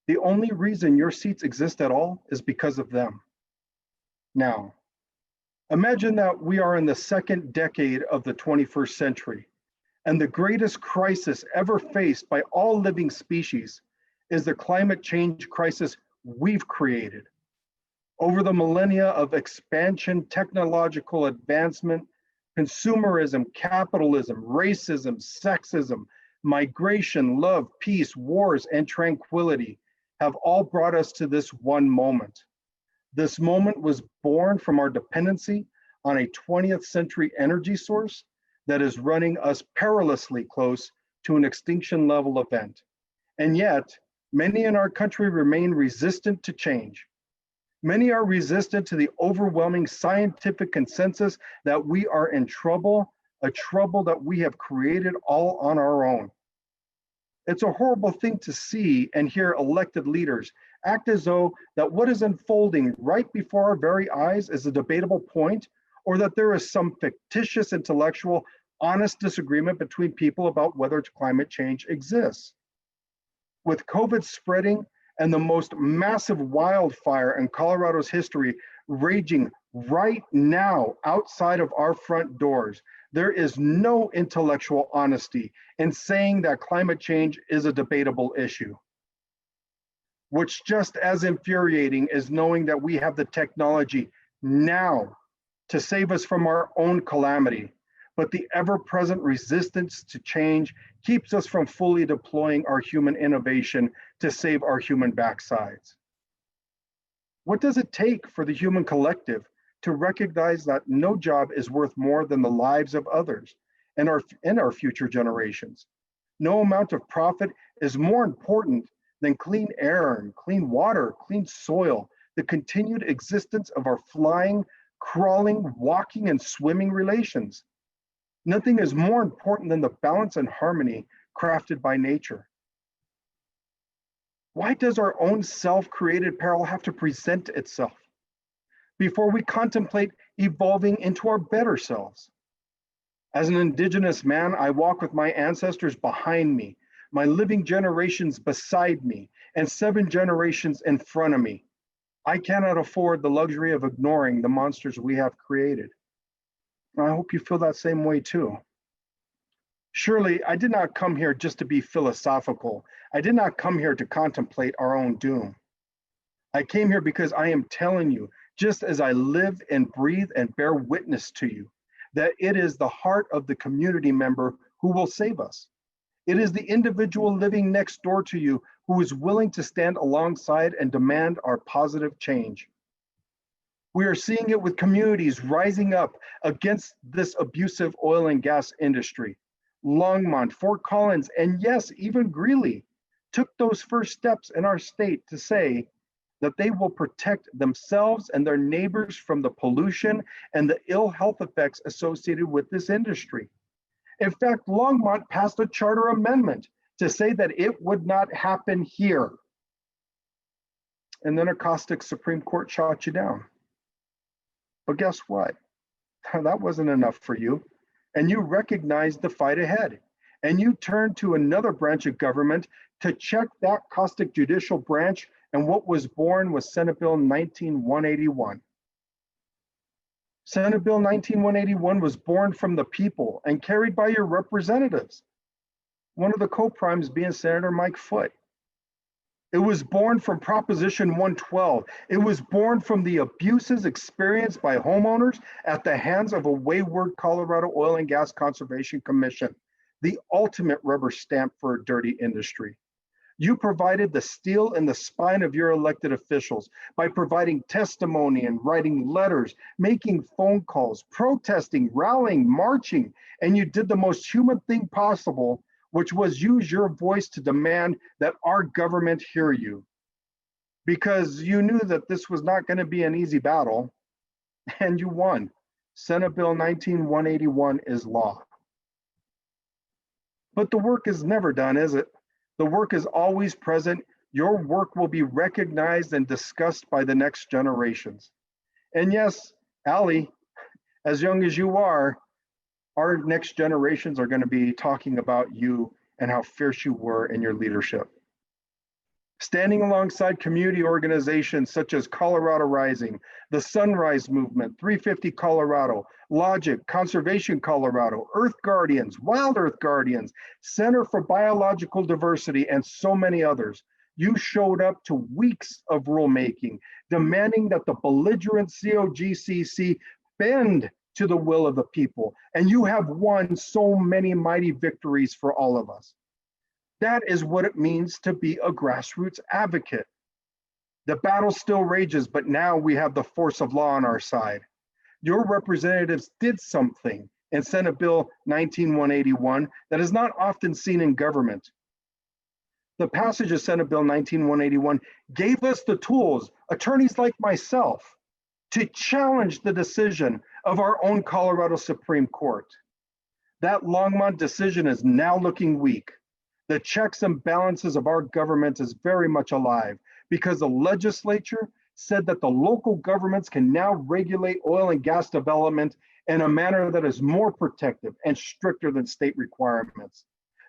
The only reason your seats exist at all is because of them. Now, imagine that we are in the second decade of the 21st century, and the greatest crisis ever faced by all living species is the climate change crisis we've created. Over the millennia of expansion, technological advancement, consumerism, capitalism, racism, sexism, migration, love, peace, wars, and tranquility have all brought us to this one moment. This moment was born from our dependency on a 20th century energy source that is running us perilously close to an extinction level event. And yet, many in our country remain resistant to change. Many are resistant to the overwhelming scientific consensus that we are in trouble, a trouble that we have created all on our own. It's a horrible thing to see and hear elected leaders act as though that what is unfolding right before our very eyes is a debatable point, or that there is some fictitious intellectual honest disagreement between people about whether climate change exists. With COVID spreading and the most massive wildfire in Colorado's history raging right now outside of our front doors, there is no intellectual honesty in saying that climate change is a debatable issue. What's just as infuriating is knowing that we have the technology now to save us from our own calamity, but the ever-present resistance to change keeps us from fully deploying our human innovation to save our human backsides. What does it take for the human collective to recognize that no job is worth more than the lives of others and our future generations? No amount of profit is more important than clean air and clean water, clean soil, the continued existence of our flying, crawling, walking, and swimming relations. Nothing is more important than the balance and harmony crafted by nature. Why does our own self-created peril have to present itself before we contemplate evolving into our better selves? As an Indigenous man, I walk with my ancestors behind me, my living generations beside me, and 7 generations in front of me. I cannot afford the luxury of ignoring the monsters we have created. And I hope you feel that same way too. Surely, I did not come here just to be philosophical. I did not come here to contemplate our own doom. I came here because I am telling you, just as I live and breathe and bear witness to you, that it is the heart of the community member who will save us. It is the individual living next door to you who is willing to stand alongside and demand our positive change. We are seeing it with communities rising up against this abusive oil and gas industry. Longmont, Fort Collins, and yes, even Greeley took those first steps in our state to say that they will protect themselves and their neighbors from the pollution and the ill health effects associated with this industry. In fact, Longmont passed a charter amendment to say that it would not happen here. And then a caustic Supreme Court shot you down. But guess what? That wasn't enough for you. And you recognized the fight ahead. And you turned to another branch of government to check that caustic judicial branch, and what was born was Senate Bill 19181. Senate Bill 19181 was born from the people and carried by your representatives, one of the co-primes being Senator Mike Foote. It was born from Proposition 112. It was born from the abuses experienced by homeowners at the hands of a wayward Colorado Oil and Gas Conservation Commission, the ultimate rubber stamp for a dirty industry. You provided the steel in the spine of your elected officials by providing testimony and writing letters, making phone calls, protesting, rallying, marching, and you did the most human thing possible, which was use your voice to demand that our government hear you. Because you knew that this was not going to be an easy battle, and you won. Senate Bill 19181 is law. But the work is never done, is it? The work is always present. Your work will be recognized and discussed by the next generations. And yes, Allie, as young as you are, our next generations are going to be talking about you and how fierce you were in your leadership. Standing alongside community organizations such as Colorado Rising, the Sunrise Movement, 350 Colorado, Logic, Conservation Colorado, Earth Guardians, Wild Earth Guardians, Center for Biological Diversity, and so many others, you showed up to weeks of rulemaking, demanding that the belligerent COGCC bend to the will of the people, and you have won so many mighty victories for all of us. That is what it means to be a grassroots advocate. The battle still rages, but now we have the force of law on our side. Your representatives did something in Senate Bill 19181 that is not often seen in government. The passage of Senate Bill 19181 gave us the tools, attorneys like myself, to challenge the decision of our own Colorado Supreme Court. That Longmont decision is now looking weak. The checks and balances of our government is very much alive because the legislature said that the local governments can now regulate oil and gas development in a manner that is more protective and stricter than state requirements.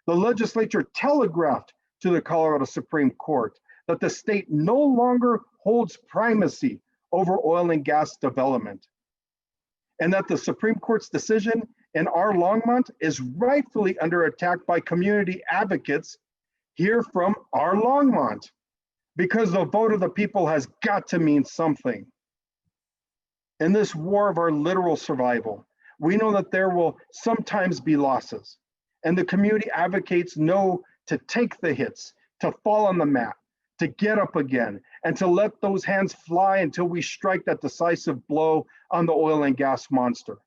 The legislature telegraphed to the Colorado Supreme Court that the state no longer holds primacy over oil and gas development, and that the Supreme Court's decision in our Longmont is rightfully under attack by community advocates here from our Longmont, because the vote of the people has got to mean something. In this war of our literal survival, we know that there will sometimes be losses, and the community advocates know to take the hits, to fall on the mat, to get up again, and to let those hands fly until we strike that decisive blow on the oil and gas monster.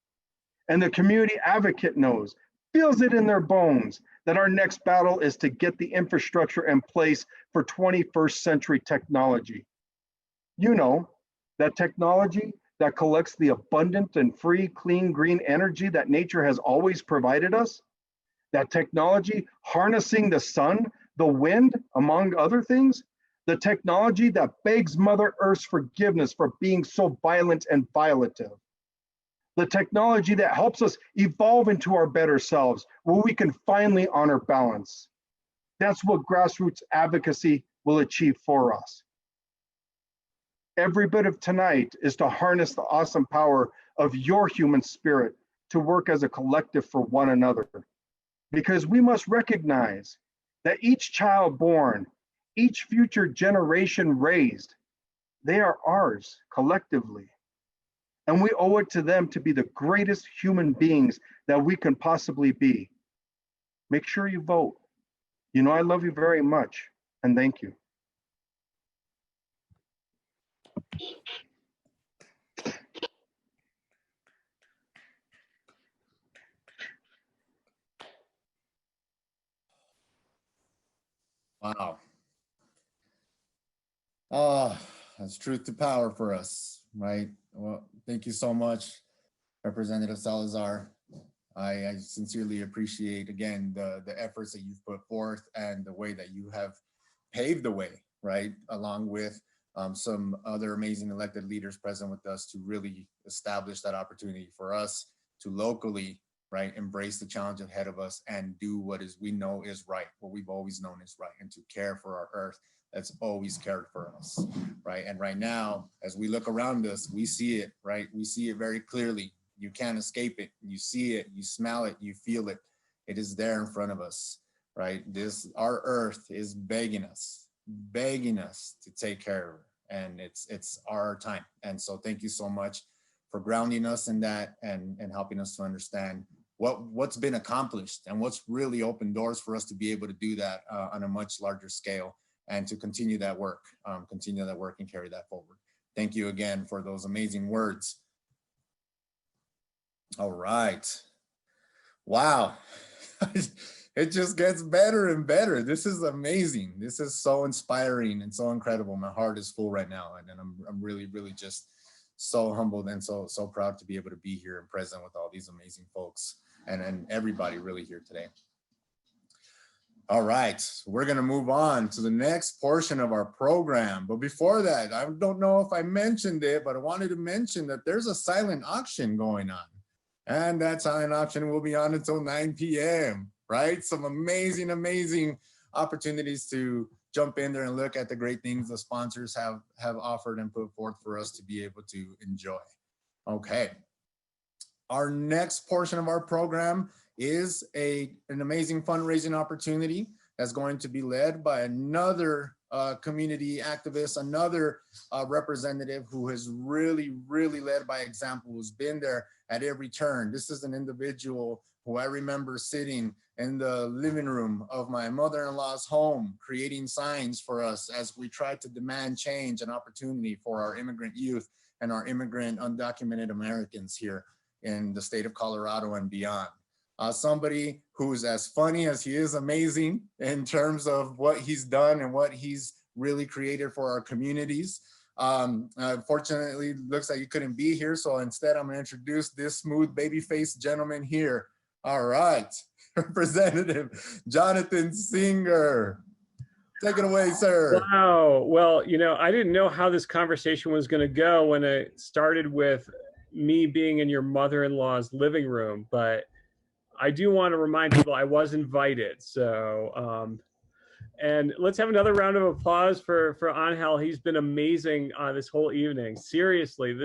And the community advocate knows, feels it in their bones, that our next battle is to get the infrastructure in place for 21st century technology. You know, that technology that collects the abundant and free, clean, green energy that nature has always provided us. That technology harnessing the sun, the wind, among other things. The technology that begs Mother Earth's forgiveness for being so violent and violative. The technology that helps us evolve into our better selves, where we can finally honor balance. That's what grassroots advocacy will achieve for us. Every bit of tonight is to harness the awesome power of your human spirit to work as a collective for one another. Because we must recognize that each child born, each future generation raised, they are ours collectively. And we owe it to them to be the greatest human beings that we can possibly be. Make sure you vote. You know I love you very much, and thank you. Wow. Oh, that's truth to power for us, right? Well, thank you so much, Representative Salazar. I sincerely appreciate, again, the efforts that you've put forth and the way that you have paved the way, right? Along with some other amazing elected leaders present with us to really establish that opportunity for us to locally, right, embrace the challenge ahead of us and do what is we know is right, what we've always known is right, and to care for our earth that's always cared for us, right? And right now, as we look around us, we see it, right? We see it very clearly. You can't escape it. You see it, you smell it, you feel it. It is there in front of us, right? Our earth is begging us to take care of it. And it's our time. And so thank you so much for grounding us in that and helping us to understand what's been accomplished and what's really opened doors for us to be able to do that on a much larger scale and to continue that work and carry that forward. Thank you again for those amazing words. All right. Wow. It just gets better and better. This is amazing. This is so inspiring and so incredible. My heart is full right now. And I'm really, really just so humbled and so proud to be able to be here and present with all these amazing folks and everybody really here today. All right, we're gonna move on to the next portion of our program. But before that, I don't know if I mentioned it, but I wanted to mention that there's a silent auction going on. And that silent auction will be on until 9 p.m., right? Some amazing, amazing opportunities to jump in there and look at the great things the sponsors have offered and put forth for us to be able to enjoy. Okay. Our next portion of our program is an amazing fundraising opportunity that's going to be led by another community activist, another representative who has really, really led by example, who's been there at every turn. This is an individual who I remember sitting in the living room of my mother-in-law's home, creating signs for us as we tried to demand change and opportunity for our immigrant youth and our immigrant undocumented Americans here in the state of Colorado and beyond. Somebody who's as funny as he is amazing in terms of what he's done and what he's really created for our communities. Fortunately, looks like you couldn't be here, so instead I'm gonna introduce this smooth baby-faced gentleman here. All right, Representative Jonathan Singer. Take it away, sir. Wow. Well, you know, I didn't know how this conversation was going to go when it started with me being in your mother-in-law's living room, but I do want to remind people I was invited. So, and let's have another round of applause for Angel. He's been amazing this whole evening. Seriously,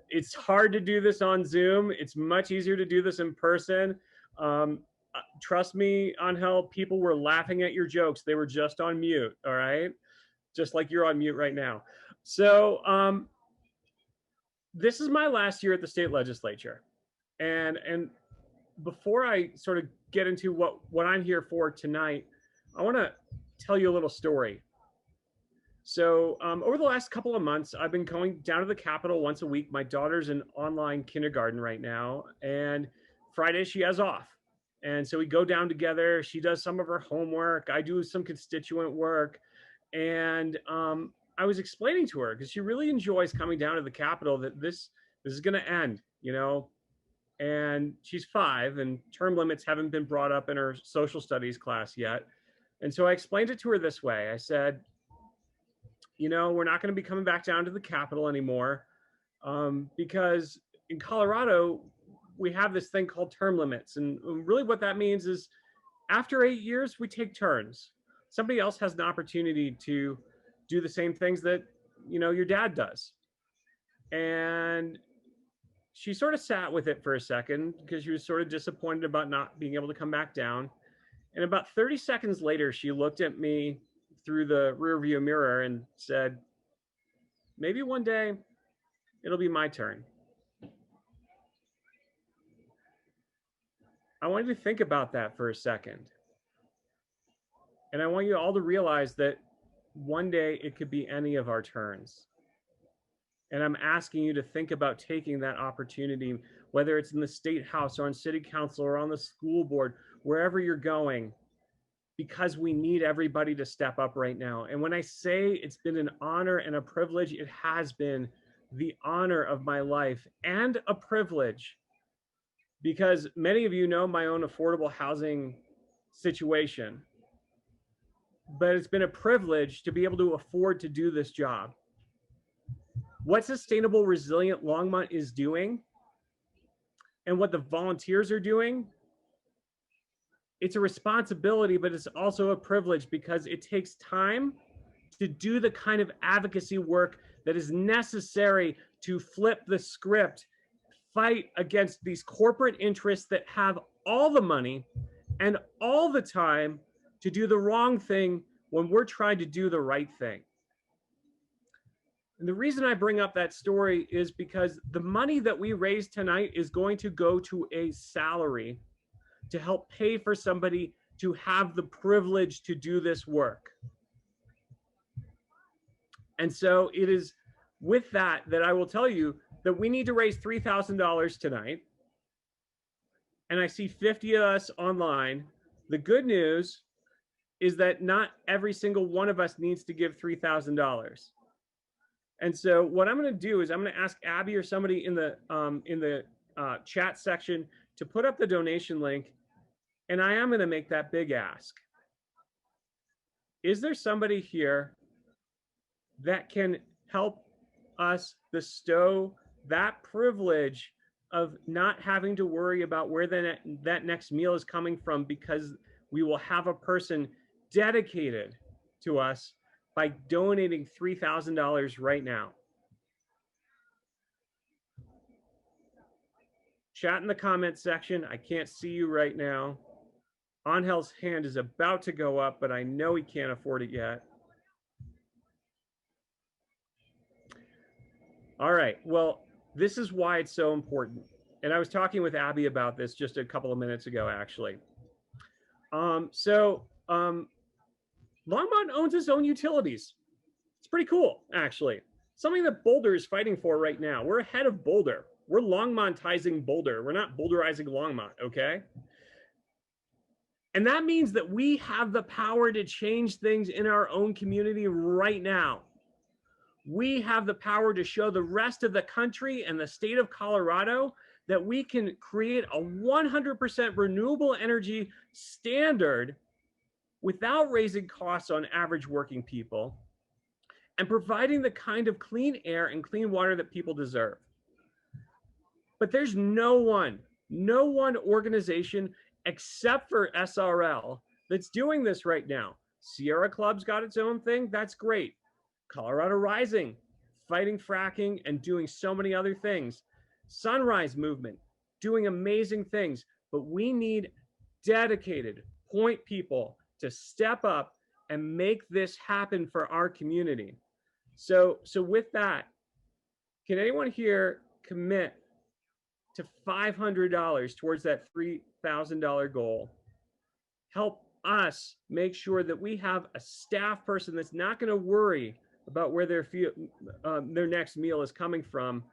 it's hard to do this on Zoom. It's much easier to do this in person. Trust me, Angel, people were laughing at your jokes. They were just on mute, all right? Just like you're on mute right now. So this is my last year at the state legislature. And before I sort of get into what I'm here for tonight, I want to tell you a little story. So over the last couple of months, I've been going down to the Capitol once a week. My daughter's in online kindergarten right now, and Friday she has off. And so we go down together. She does some of her homework. I do some constituent work. And I was explaining to her, because she really enjoys coming down to the Capitol, that this is going to end, you know. And she's 5, and term limits haven't been brought up in her social studies class yet. And so I explained it to her this way. I said, you know, we're not going to be coming back down to the Capitol anymore because in Colorado, we have this thing called term limits. And really what that means is after 8 years, we take turns. Somebody else has an opportunity to do the same things that, you know, your dad does. And she sort of sat with it for a second because she was sort of disappointed about not being able to come back down. And about 30 seconds later, she looked at me through the rearview mirror and said, maybe one day it'll be my turn. I want you to think about that for a second. And I want you all to realize that one day it could be any of our turns. And I'm asking you to think about taking that opportunity, whether it's in the state house or on city council or on the school board, wherever you're going, because we need everybody to step up right now. And when I say it's been an honor and a privilege, it has been the honor of my life and a privilege, because many of you know my own affordable housing situation, but it's been a privilege to be able to afford to do this job. What Sustainable Resilient Longmont is doing and what the volunteers are doing, it's a responsibility, but it's also a privilege because it takes time to do the kind of advocacy work that is necessary to flip the script, fight against these corporate interests that have all the money and all the time to do the wrong thing when we're trying to do the right thing. And the reason I bring up that story is because the money that we raise tonight is going to go to a salary to help pay for somebody to have the privilege to do this work. And so it is with that I will tell you that we need to raise $3,000 tonight. And I see 50 of us online. The good news is that not every single one of us needs to give $3,000. And so what I'm going to do is I'm going to ask Abby or somebody in the chat section to put up the donation link. And I am going to make that big ask. Is there somebody here that can help us bestow that privilege of not having to worry about where that next meal is coming from, because we will have a person dedicated to us by donating $3,000 right now? Chat in the comments section. I can't see you right now. Angel's hand is about to go up, but I know he can't afford it yet. All right, well, this is why it's so important. And I was talking with Abby about this just a couple of minutes ago, actually. Longmont owns its own utilities. It's pretty cool, actually. Something that Boulder is fighting for right now. We're ahead of Boulder. We're Longmontizing Boulder. We're not Boulderizing Longmont, okay? And that means that we have the power to change things in our own community right now. We have the power to show the rest of the country and the state of Colorado that we can create a 100% renewable energy standard without raising costs on average working people, and providing the kind of clean air and clean water that people deserve. But there's no one organization except for SRL that's doing this right now. Sierra Club's got its own thing. That's great. Colorado Rising, fighting fracking and doing so many other things. Sunrise Movement, doing amazing things. But we need dedicated point people to step up and make this happen for our community. So with that, can anyone here commit to $500 towards that $3,000 goal? Help us make sure that we have a staff person that's not going to worry about where their next meal is coming from,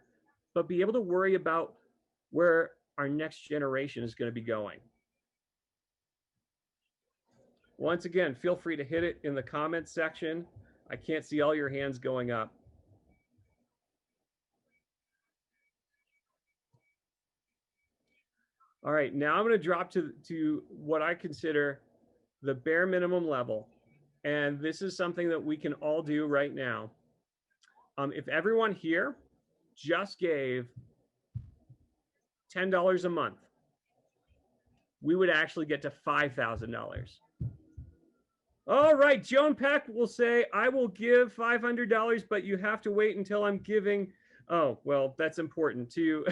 but be able to worry about where our next generation is going to be going. Once again, feel free to hit it in the comments section. I can't see all your hands going up. All right, now I'm going to drop to what I consider the bare minimum level. And this is something that we can all do right now. If everyone here just gave $10 a month, we would actually get to $5,000. All right, Joan Peck will say, I will give $500, but you have to wait until I'm giving. Oh, well, that's important to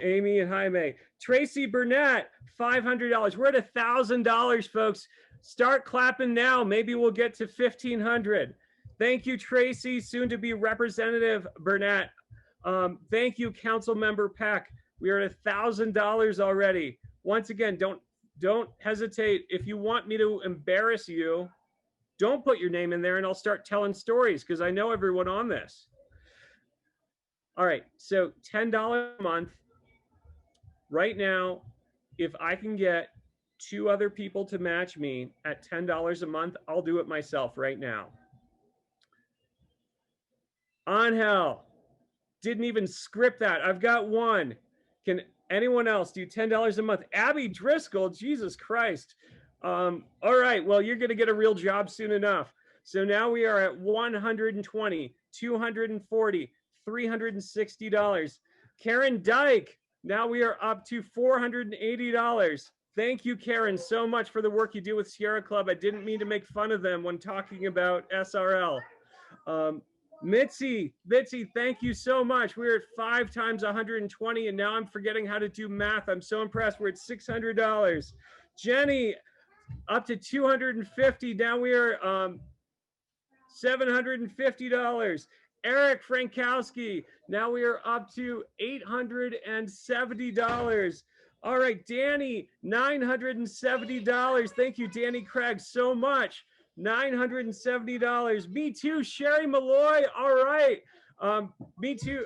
Amy and Jaime. Tracy Burnett, $500. We're at $1,000, folks. Start clapping now. Maybe we'll get to 1,500. Thank you, Tracy, soon to be Representative Burnett. Thank you, Council Member Peck. We are at $1,000 already. Once again, don't hesitate. If you want me to embarrass you, don't put your name in there and I'll start telling stories because I know everyone on this. All right, so $10 a month. Right now, if I can get 2 other people to match me at $10 a month, I'll do it myself right now. Angel, didn't even script that. I've got 1. Can anyone else do $10 a month? Abby Driscoll, Jesus Christ. All right, well, you're going to get a real job soon enough. So now we are at 120, 240, $360. Karen Dyke, now we are up to $480. Thank you, Karen, so much for the work you do with Sierra Club. I didn't mean to make fun of them when talking about SRL. Mitzi, thank you so much. We're at 5 times 120, and now I'm forgetting how to do math. I'm so impressed. We're at $600. Jenny, up to 250. Now we are $750. Eric Frankowski, now we are up to $870. All right, Danny, $970. Thank you, Danny Craig, so much. $970. Me too, Sherry Malloy. All right. Me too.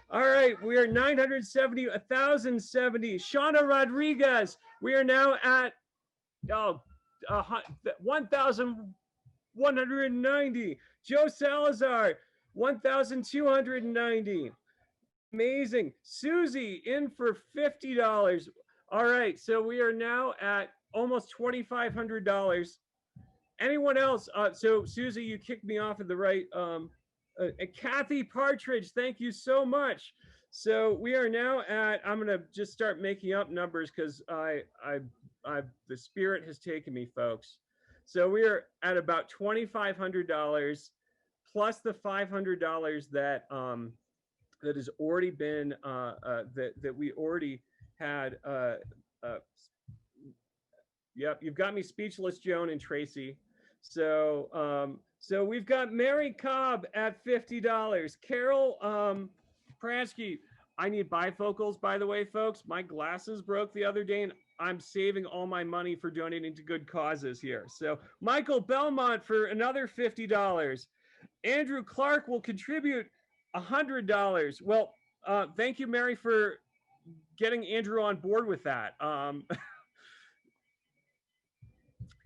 All right, we are 970, 1,070. Shauna Rodriguez, we are now at 1,190. Joe Salazar, 1,290. Amazing. Susie in for $50. All right, so we are now at almost $2,500. Anyone else? So Susie, you kicked me off at the right. Kathy Partridge, thank you so much. So we are now at, I'm gonna just start making up numbers because the spirit has taken me, folks. So we are at about $2,500 plus the $500 that that has already been that we already had. Yep, you've got me speechless, Joan and Tracy. So so we've got Mary Cobb at $50. Carol Pransky, I need bifocals, by the way, folks. My glasses broke the other day and I'm saving all my money for donating to good causes here. So Michael Belmont for another $50. Andrew Clark will contribute $100. Well, thank you, Mary, for getting Andrew on board with that.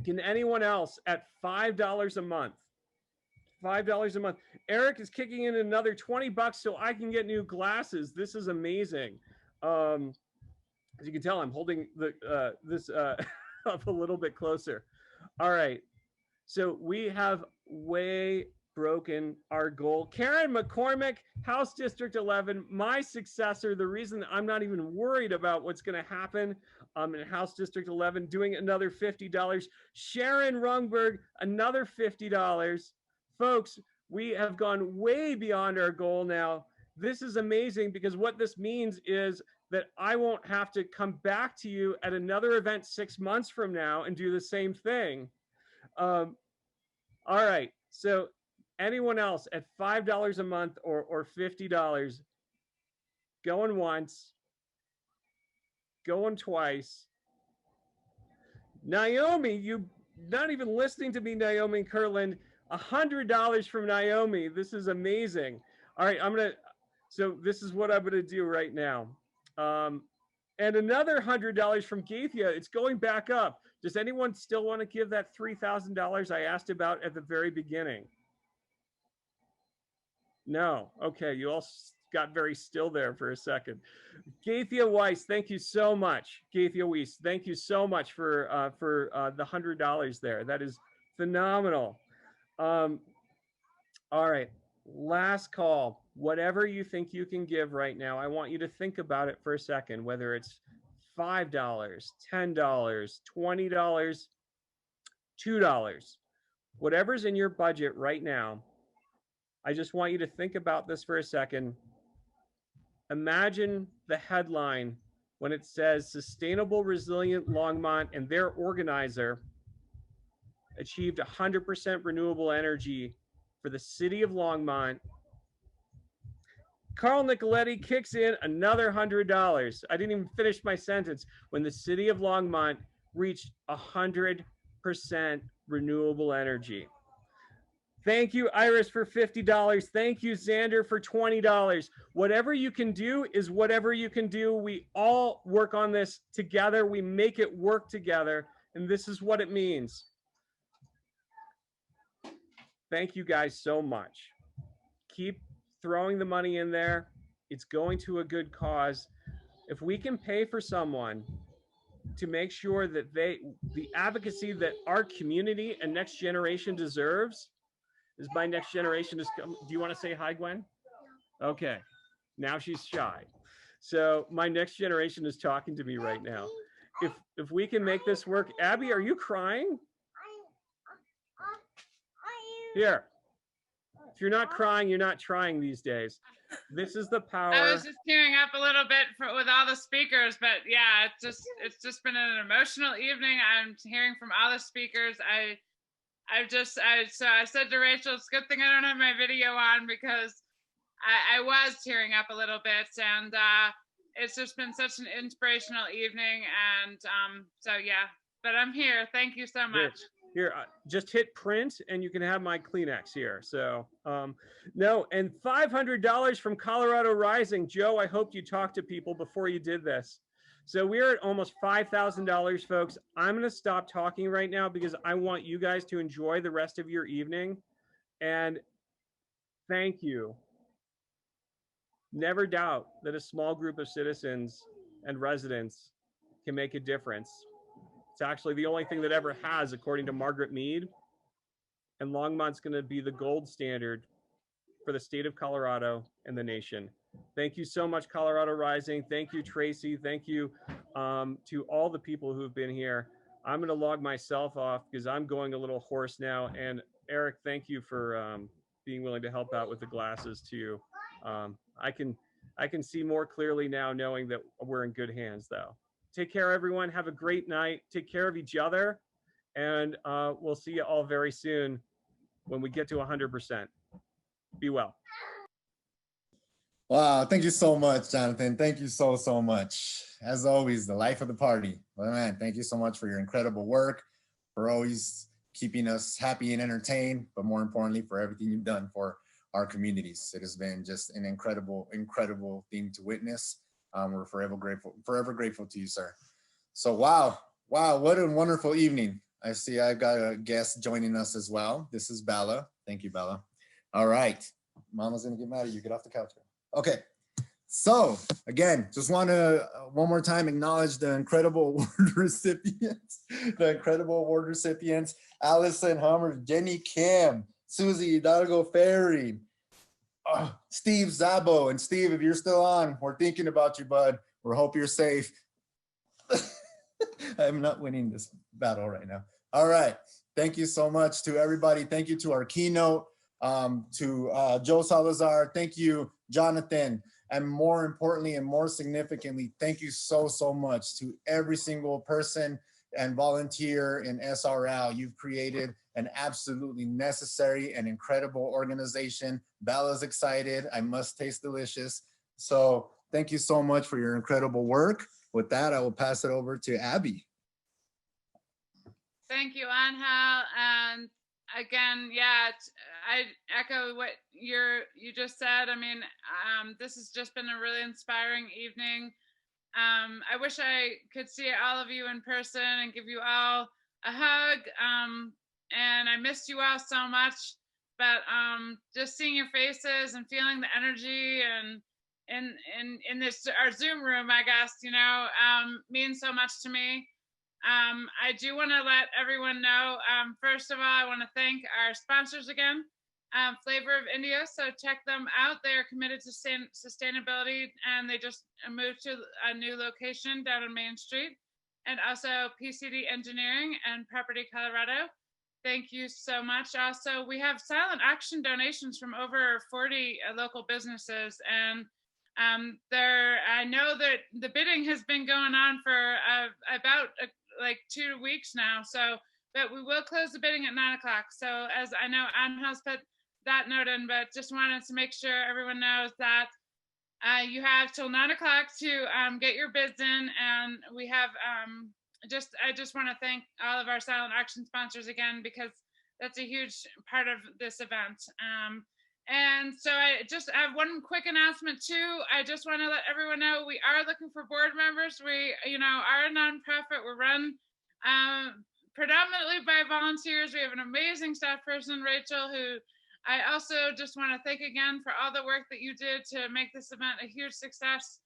Can anyone else at $5 a month? $5 a month. Eric is kicking in another $20 so I can get new glasses. This is amazing. As you can tell, I'm holding the this up a little bit closer. All right. So we have way broken our goal. Karen McCormick, House District 11, my successor, the reason I'm not even worried about what's going to happen in House District 11, doing another $50. Sharon Rungberg, another $50. Folks, we have gone way beyond our goal now. This is amazing because what this means is that I won't have to come back to you at another event 6 months from now and do the same thing. All right, so anyone else at $5 a month or $50, going once, going twice. Naomi, you not even listening to me, Naomi Kirtland, $100 from Naomi. This is amazing. All right, so this is what I'm gonna do right now. And another $100 from Gaithia. It's going back up. Does anyone still want to give that $3,000 I asked about at the very beginning? No. Okay, you all got very still there for a second. Gaithia Weiss, thank you so much. Gaithia Weiss, thank you so much for the $100 there. That is phenomenal. All right, last call. Whatever you think you can give right now, I want you to think about it for a second, whether it's $5, $10, $20, $2, whatever's in your budget right now. I just want you to think about this for a second. Imagine the headline when it says Sustainable Resilient Longmont and their organizer achieved 100% renewable energy for the city of Longmont. Carl Nicoletti kicks in another $100. I didn't even finish my sentence. When the city of Longmont reached 100% renewable energy. Thank you, Iris, for $50. Thank you, Xander, for $20. Whatever you can do is whatever you can do. We all work on this together. We make it work together. And this is what it means. Thank you guys so much. Keep throwing the money in there. It's going to a good cause. If we can pay for someone to make sure that the advocacy that our community and next generation deserves, is my next generation is coming. Do you want to say hi, Gwen? Okay, now she's shy. So my next generation is talking to me right now. If we can make this work, Abby, are you crying? Here. If you're not crying, you're not trying these days. This is the power. I was just tearing up a little bit with all the speakers, but yeah, it's just been an emotional evening. I'm hearing from all the speakers. So I said to Rachel, it's a good thing I don't have my video on because I was tearing up a little bit, and it's just been such an inspirational evening. And so yeah, but I'm here. Thank you so much. Here, just hit print and you can have my Kleenex here. So no, and $500 from Colorado Rising. Joe, I hope you talked to people before you did this. So we're at almost $5,000, folks. I'm gonna stop talking right now because I want you guys to enjoy the rest of your evening. And thank you. Never doubt that a small group of citizens and residents can make a difference. It's actually the only thing that ever has, according to Margaret Mead. And Longmont's going to be the gold standard for the state of Colorado and the nation. Thank you so much, Colorado Rising. Thank you, Tracy. Thank you to all the people who've been here. I'm going to log myself off because I'm going a little hoarse now. And Eric, thank you for being willing to help out with the glasses too. I can see more clearly now knowing that we're in good hands though. Take care, everyone. Have a great night. Take care of each other. And we'll see you all very soon when we get to 100%. Be well. Wow, thank you so much, Jonathan. Thank you so much. As always, the life of the party. Well, man, thank you so much for your incredible work, for always keeping us happy and entertained, but more importantly, for everything you've done for our communities. It has been just an incredible thing to witness. We're forever grateful to you, sir. So wow, what a wonderful evening. I see I've got a guest joining us as well. This is Bella. Thank you, Bella. All right, Mama's gonna get mad at you. Get off the couch. Okay, So again, just want to one more time acknowledge the incredible award recipients, Allison Hummer, Jenny Kim, Susie Hidalgo Ferry, Steve Zabo. And Steve, if you're still on, we're thinking about you, bud. We hope you're safe. I'm not winning this battle right now. All right. Thank you so much to everybody. Thank you to our keynote, to Joe Salazar. Thank you, Jonathan. And more importantly and more significantly, thank you so much to every single person and volunteer in SRL. You've created an absolutely necessary and incredible organization. Bella's excited. I must taste delicious. So thank you so much for your incredible work. With that, I will pass it over to Abby. Thank you, Angel. And again, yeah, I echo what you just said. I mean, this has just been a really inspiring evening. I wish I could see all of you in person and give you all a hug. And I missed you all so much, but just seeing your faces and feeling the energy and in this our Zoom room, I guess, means so much to me. I do want to let everyone know, first of all, I want to thank our sponsors again, Flavor of India. So check them out. They are committed to sustainability, and they just moved to a new location down on Main Street. And also PCD Engineering and Property Colorado. Thank you so much. Also, we have silent action donations from over 40 local businesses. And I know that the bidding has been going on for about like 2 weeks now. So, but we will close the bidding at 9 o'clock. So as I know Angel's put that note in, but just wanted to make sure everyone knows that you have till 9 o'clock to get your bids in. And we have I just want to thank all of our silent action sponsors again, because that's a huge part of this event. And so I just have one quick announcement too. I just want to let everyone know we are looking for board members. We, are a nonprofit. We're run predominantly by volunteers. We have an amazing staff person, Rachel, who I also just want to thank again for all the work that you did to make this event a huge success.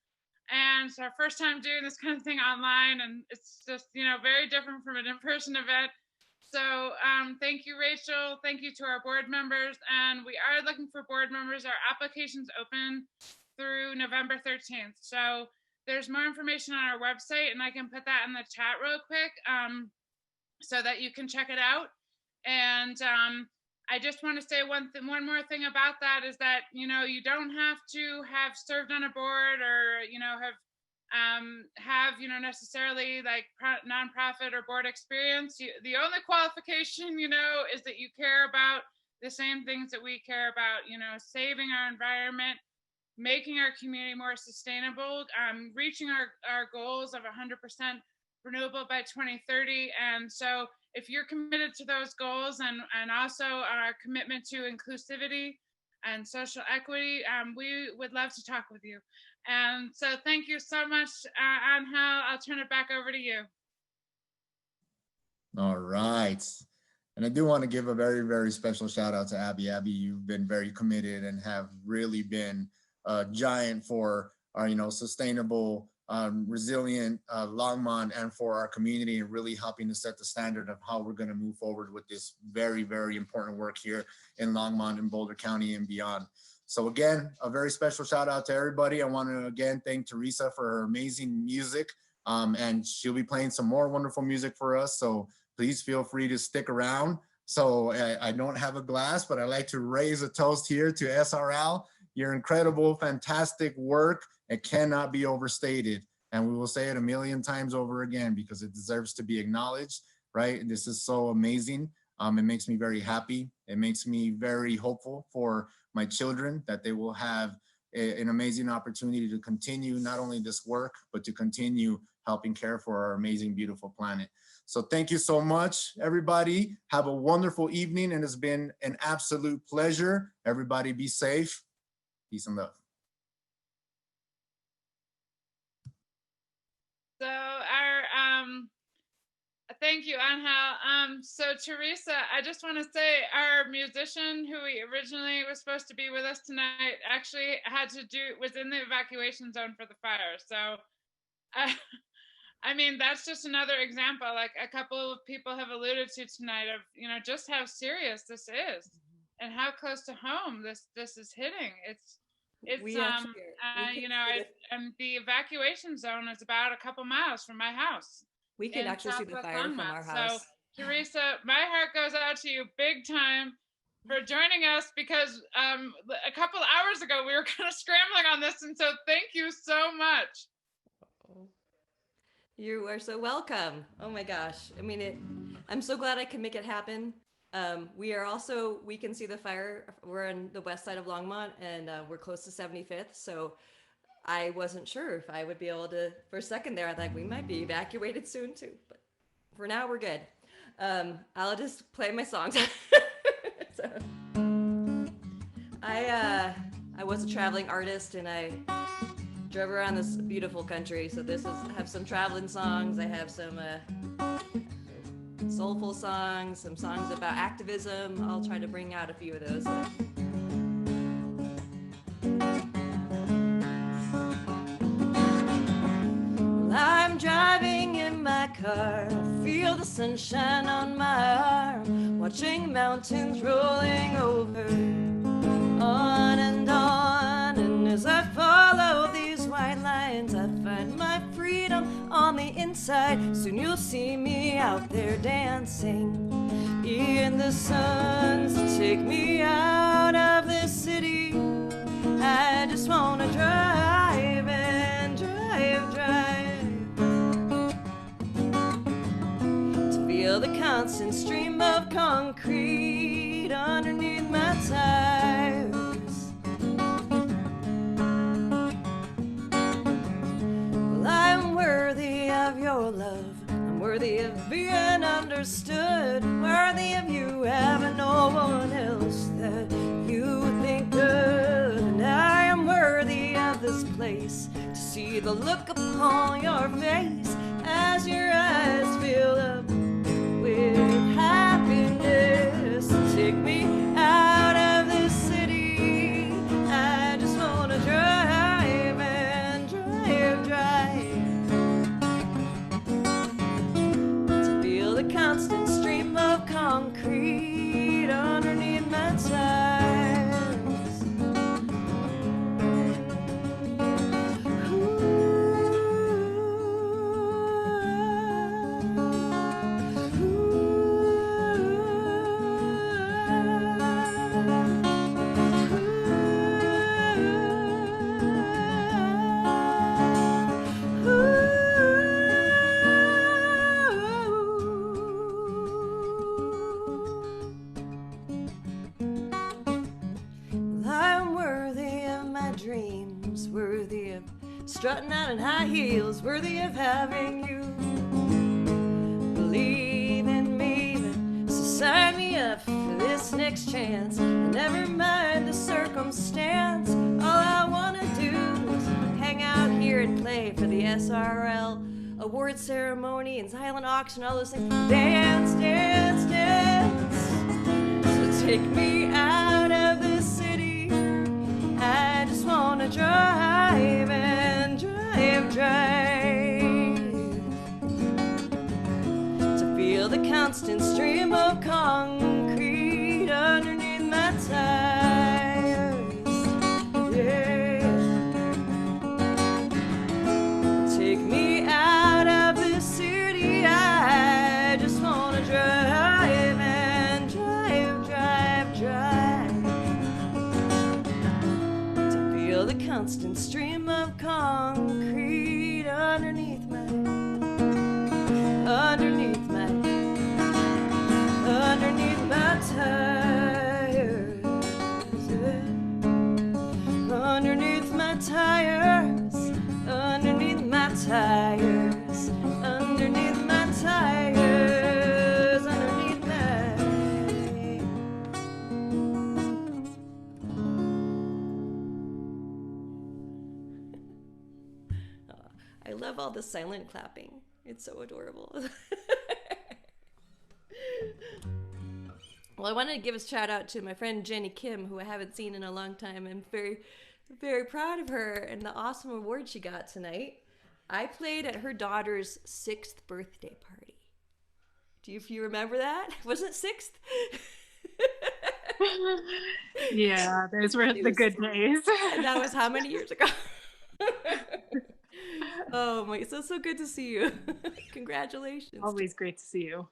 And it's our first time doing this kind of thing online, and it's just, very different from an in-person event. So thank you, Rachel. Thank you to our board members. And we are looking for board members. Our application's open through November 13th. So there's more information on our website, and I can put that in the chat real quick so that you can check it out. And I just want to say one more thing about that is that, you don't have to have served on a board or, have necessarily like nonprofit or board experience. The only qualification, is that you care about the same things that we care about, saving our environment, making our community more sustainable, reaching our goals of 100% renewable by 2030. And so if you're committed to those goals and also our commitment to inclusivity and social equity, we would love to talk with you. And so thank you so much, Angel. I'll turn it back over to you. All right. And I do want to give a very, very special shout out to Abby. Abby, you've been very committed and have really been a giant for our, sustainable, resilient Longmont and for our community, and really helping to set the standard of how we're going to move forward with this very, very important work here in Longmont and Boulder County and beyond. So again, a very special shout out to everybody. I want to again thank Teresa for her amazing music, and she'll be playing some more wonderful music for us. So please feel free to stick around. So I don't have a glass, but I like to raise a toast here to SRL. Your incredible, fantastic work. It cannot be overstated. And we will say it a million times over again because it deserves to be acknowledged, right? This is so amazing. It makes me very happy. It makes me very hopeful for my children that they will have an amazing opportunity to continue not only this work, but to continue helping care for our amazing, beautiful planet. So thank you so much, everybody. Have a wonderful evening, and it's been an absolute pleasure. Everybody be safe. Peace and love. So Thank you, Angel. So Teresa, I just want to say our musician who we originally was supposed to be with us tonight actually was in the evacuation zone for the fire. So I mean, that's just another example, like a couple of people have alluded to tonight, of, you know, just how serious this is and how close to home this is hitting. It's you know, the evacuation zone is about a couple miles from my house. We can actually see the fire from our house. So Teresa, my heart goes out to you big time for joining us, because a couple hours ago we were kind of scrambling on this, and so thank you so much. You are so welcome. Oh my gosh. I mean, I'm so glad I can make it happen. We can see the fire. We're on the west side of Longmont, and we're close to 75th. So I wasn't sure if I would be able to, for a second there, I thought we might be evacuated soon too, but for now we're good. I'll just play my songs. So, I was a traveling artist, and I drove around this beautiful country. So I have some traveling songs. I have some soulful songs, some songs about activism. I'll try to bring out a few of those. Well, I'm driving in my car, I feel the sunshine on my arm, watching mountains rolling over, on, and as I follow these white lines, I find my freedom on the inside. Soon you'll see me out there dancing in the sun. So take me out of this city. I just wanna drive and drive to feel the constant stream of concrete underneath my tires. I'm worthy of your love. I'm worthy of being understood. Worthy of you having no one else that you think of. And I am worthy of this place, to see the look upon your face as your eyes fill up with happiness. Take me out of this city. I just wanna drive and drive to feel the constant stream of concrete underneath my tires. Strutting out in high heels, worthy of having you believe in me. So sign me up for this next chance, and never mind the circumstance. All I wanna do is hang out here and play for the SRL award ceremony and silent auction, all those things. Dance, dance, dance. So take me out of this city. I just wanna drive and drive to feel the constant stream of concrete underneath my tires. Yeah. Take me out of this city. I just wanna drive and drive to feel the constant stream of concrete underneath my tires, yeah. Underneath my tires, underneath my tires, underneath my tires, underneath my. I love all the silent clapping. It's so adorable. Well, I wanted to give a shout out to my friend Jenny Kim, who I haven't seen in a long time. I'm very, very proud of her and the awesome award she got tonight. I played at her daughter's 6th birthday party. If you remember that? Was it 6th? Yeah, those were the good days. And that was how many years ago? Oh my, so good to see you. Congratulations. Always great to see you.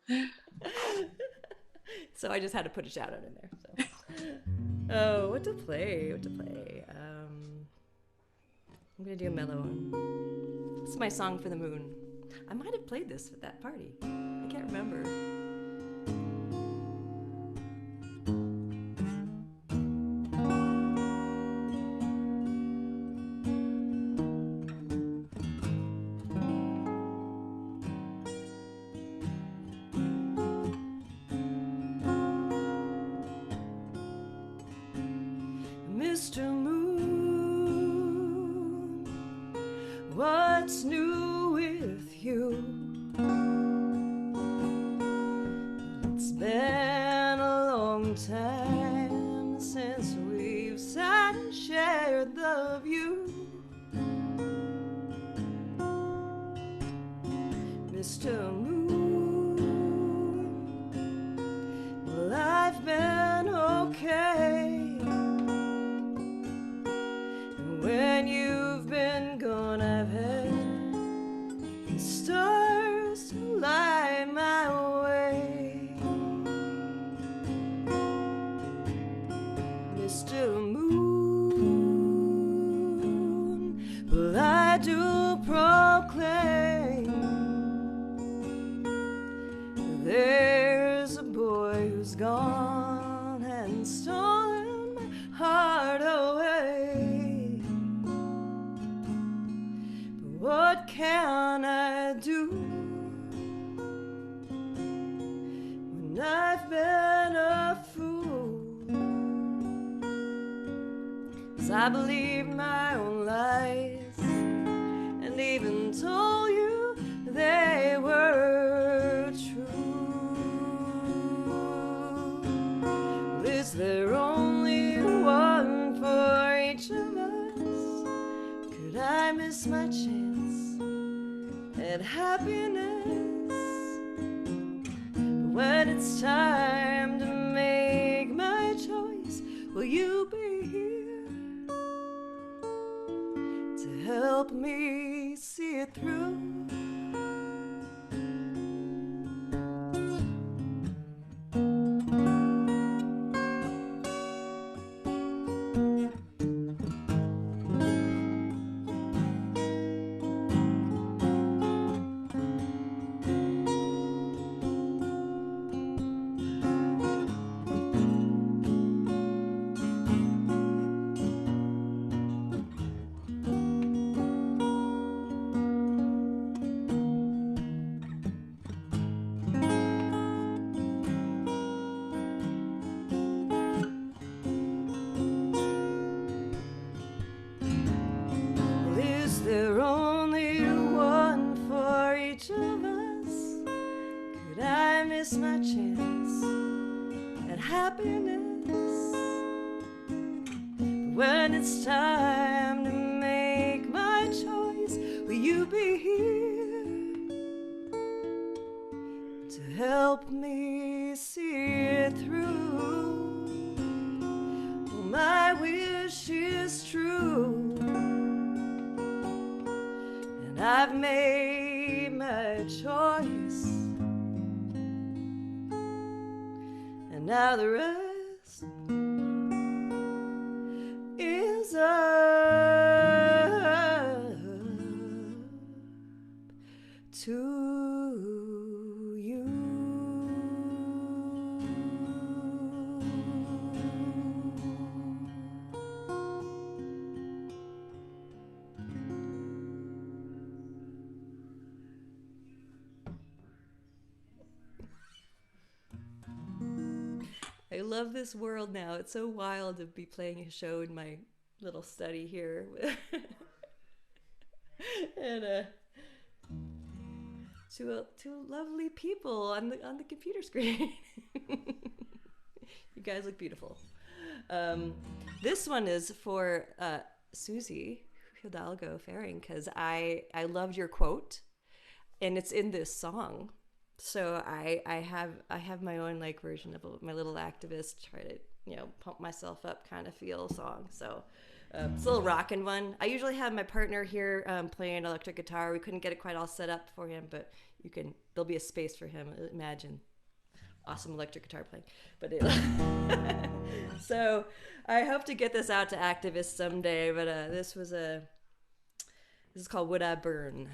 So I just had to put a shout out in there. So. Oh, what to play? I'm gonna do a mellow one. This is my song for the moon. I might have played this at that party. I can't remember. Mr. Moon, what's new with you? It's been a long time since we've sat and shared the view. Mr. Moon, well, I've been okay. When you've been gone, I've had the stars to light my way. Mr. Moon, well, I do proclaim there's a boy who's gone and stolen my heart away. What can I do when I've been a fool? 'Cause I believe my own lies and even told you they were true. Is there only one for each of us? Could I miss my chance at happiness? But when it's time to make my choice, will you be here to help me see it through? Is there only one for each of us? Could I miss my chance at happiness? When it's time to make my choice, will you be here to help me see it through? Well, my wish is true. I've made my choice, and now the rest is up to you. I love this world now. It's so wild to be playing a show in my little study here. And two lovely people on the computer screen. You guys look beautiful. This one is for Susie Hidalgo Faring, because I loved your quote, and it's in this song. So I have my own like version of my little activist try to pump myself up kind of feel song. So it's a little rockin' one. I usually have my partner here playing electric guitar. We couldn't get it quite all set up for him, but there'll be a space for him. Imagine awesome electric guitar playing. But so I hope to get this out to activists someday. But this is called "Would I Burn."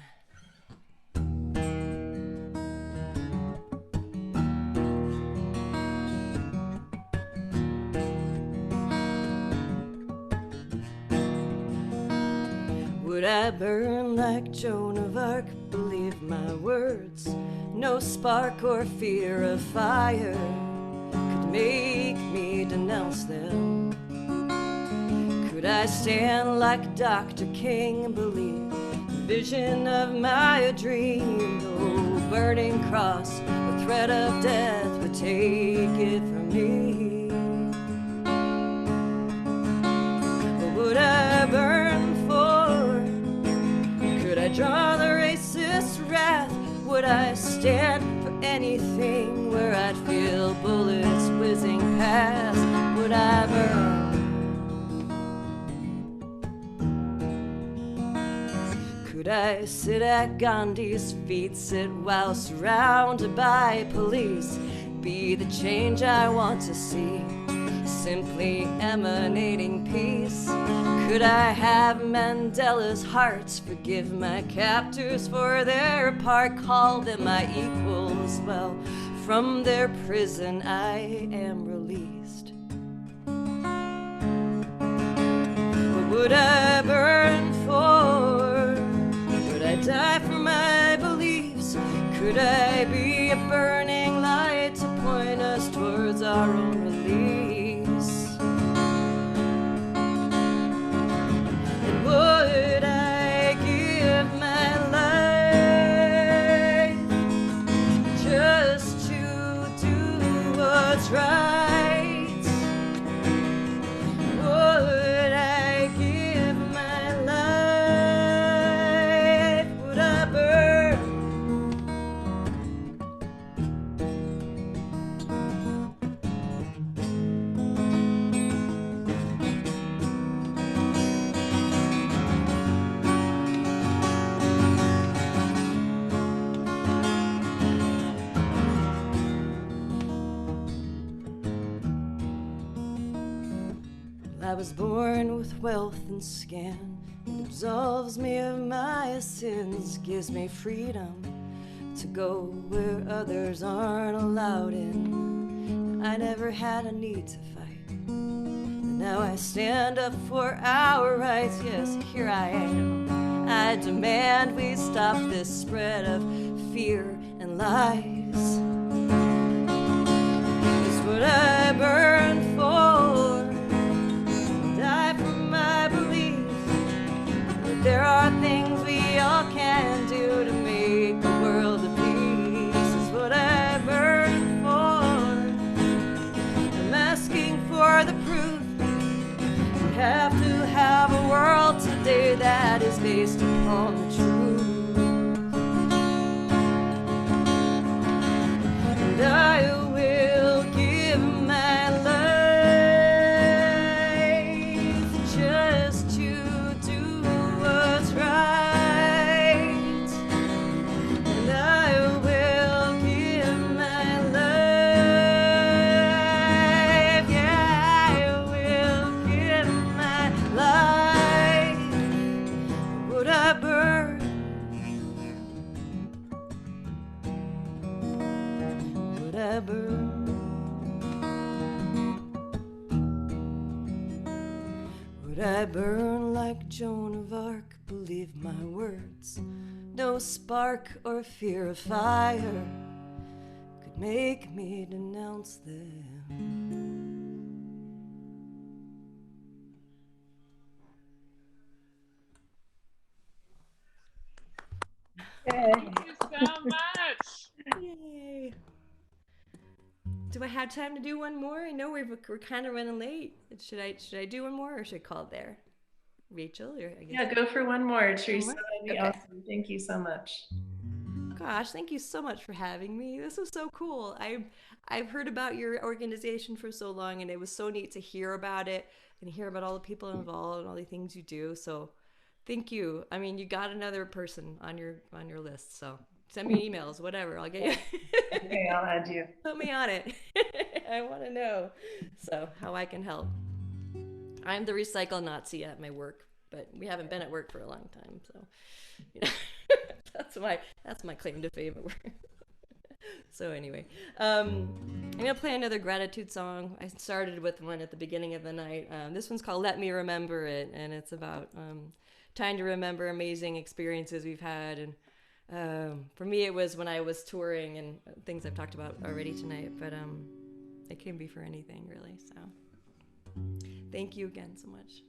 Would I burn like Joan of Arc? Believe my words. No spark or fear of fire could make me denounce them. Could I stand like Dr. King and believe the vision of my dream? No burning cross or threat of death would take it from me. But would I burn for? Could I draw the racist wrath? Would I stand for anything where I'd feel bullets whizzing past? Would I burn? Could I sit at Gandhi's feet, sit while surrounded by police? Be the change I want to see, simply emanating peace. Could I have Mandela's heart, forgive my captors for their part, call them my equals? Well, from their prison I am released. What would I burn for? Would I die for my beliefs? Could I be a burning light to point us towards our own release? Would I give my life just to do what's right? Would I give my life? Would I burn? I was born with wealth and skin. It absolves me of my sins, gives me freedom to go where others aren't allowed in. I never had a need to fight, and now I stand up for our rights. Yes, here I am. I demand we stop this spread of fear and lies. Is what I burn for. There are things we all can do to make a world of peace. Is what I burn for. I'm asking for the proof. We have to have a world today that is based upon the truth. And I will give my life just to what's right, and I will give my life. Yeah, I will give my life. Would I burn? Would I burn? Would I burn like Joan of Arc? Believe my words. No spark or fear of fire could make me denounce them. Thank you so much. do I have time to do one more? I know we're kind of running late. Should I do one more, or should I call it there? Rachel, or I guess. Yeah, go for one more, Teresa. One more? That'd be awesome. Thank you so much. Gosh, thank you so much for having me. This was so cool. I've heard about your organization for so long, and it was so neat to hear about it and hear about all the people involved and all the things you do. So thank you. I mean, you got another person on your list, so send me emails, whatever. I'll get you. Okay, I'll add you. Put me on it. I want to know so how I can help. I'm the recycle Nazi at my work, but we haven't been at work for a long time, so you know. That's my claim to fame at work. So anyway, I'm gonna play another gratitude song. I started with one at the beginning of the night. This one's called "Let Me Remember It," and it's about trying to remember amazing experiences we've had. And for me, it was when I was touring and things I've talked about already tonight. But it can be for anything, really. So thank you again so much.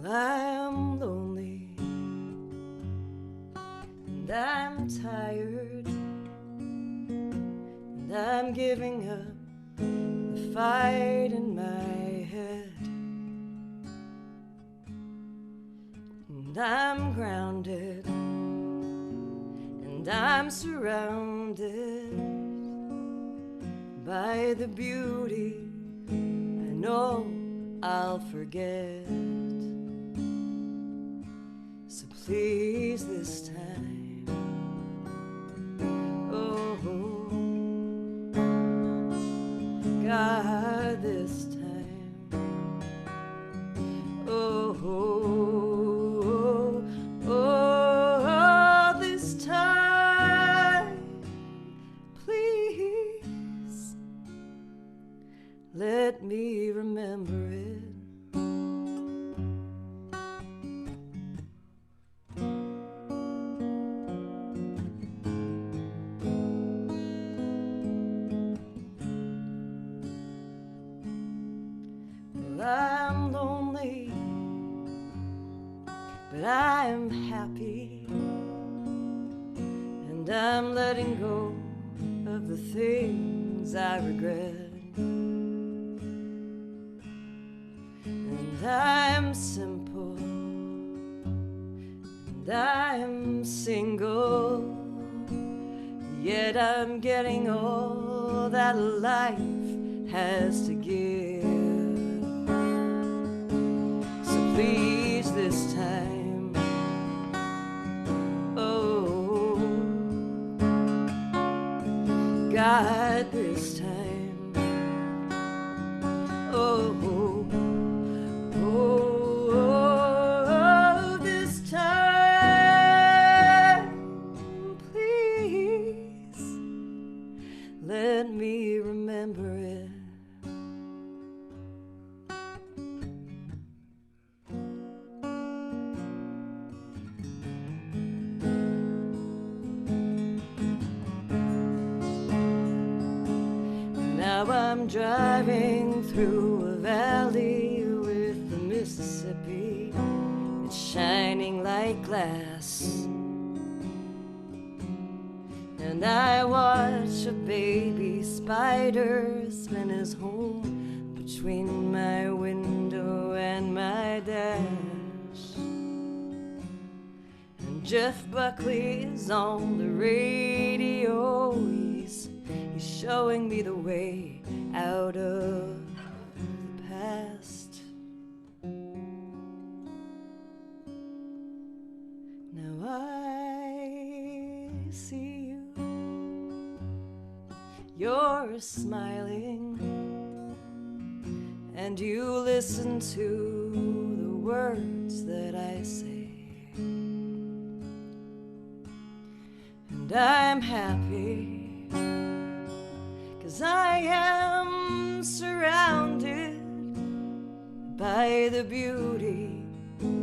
I'm lonely and I'm tired and I'm giving up the fight in my head, and I'm grounded and I'm surrounded by the beauty I know I'll forget. So please this time, oh God, this time, oh this time, please let me remember it. I'm lonely, but I'm happy, and I'm letting go of the things I regret, and I'm simple, and I'm single, yet I'm getting all that life has to give. Please this time, oh God, this time, oh this time, please let me remember it. Now I'm driving through a valley with the Mississippi. It's shining like glass, and I watch a baby spider spin his home between my window and my dash. And Jeff Buckley is on the radio. He's showing me the way out of the past. Now I see you. You're smiling, and you listen to the words that I say. And I'm happy, 'cause I am surrounded by the beauty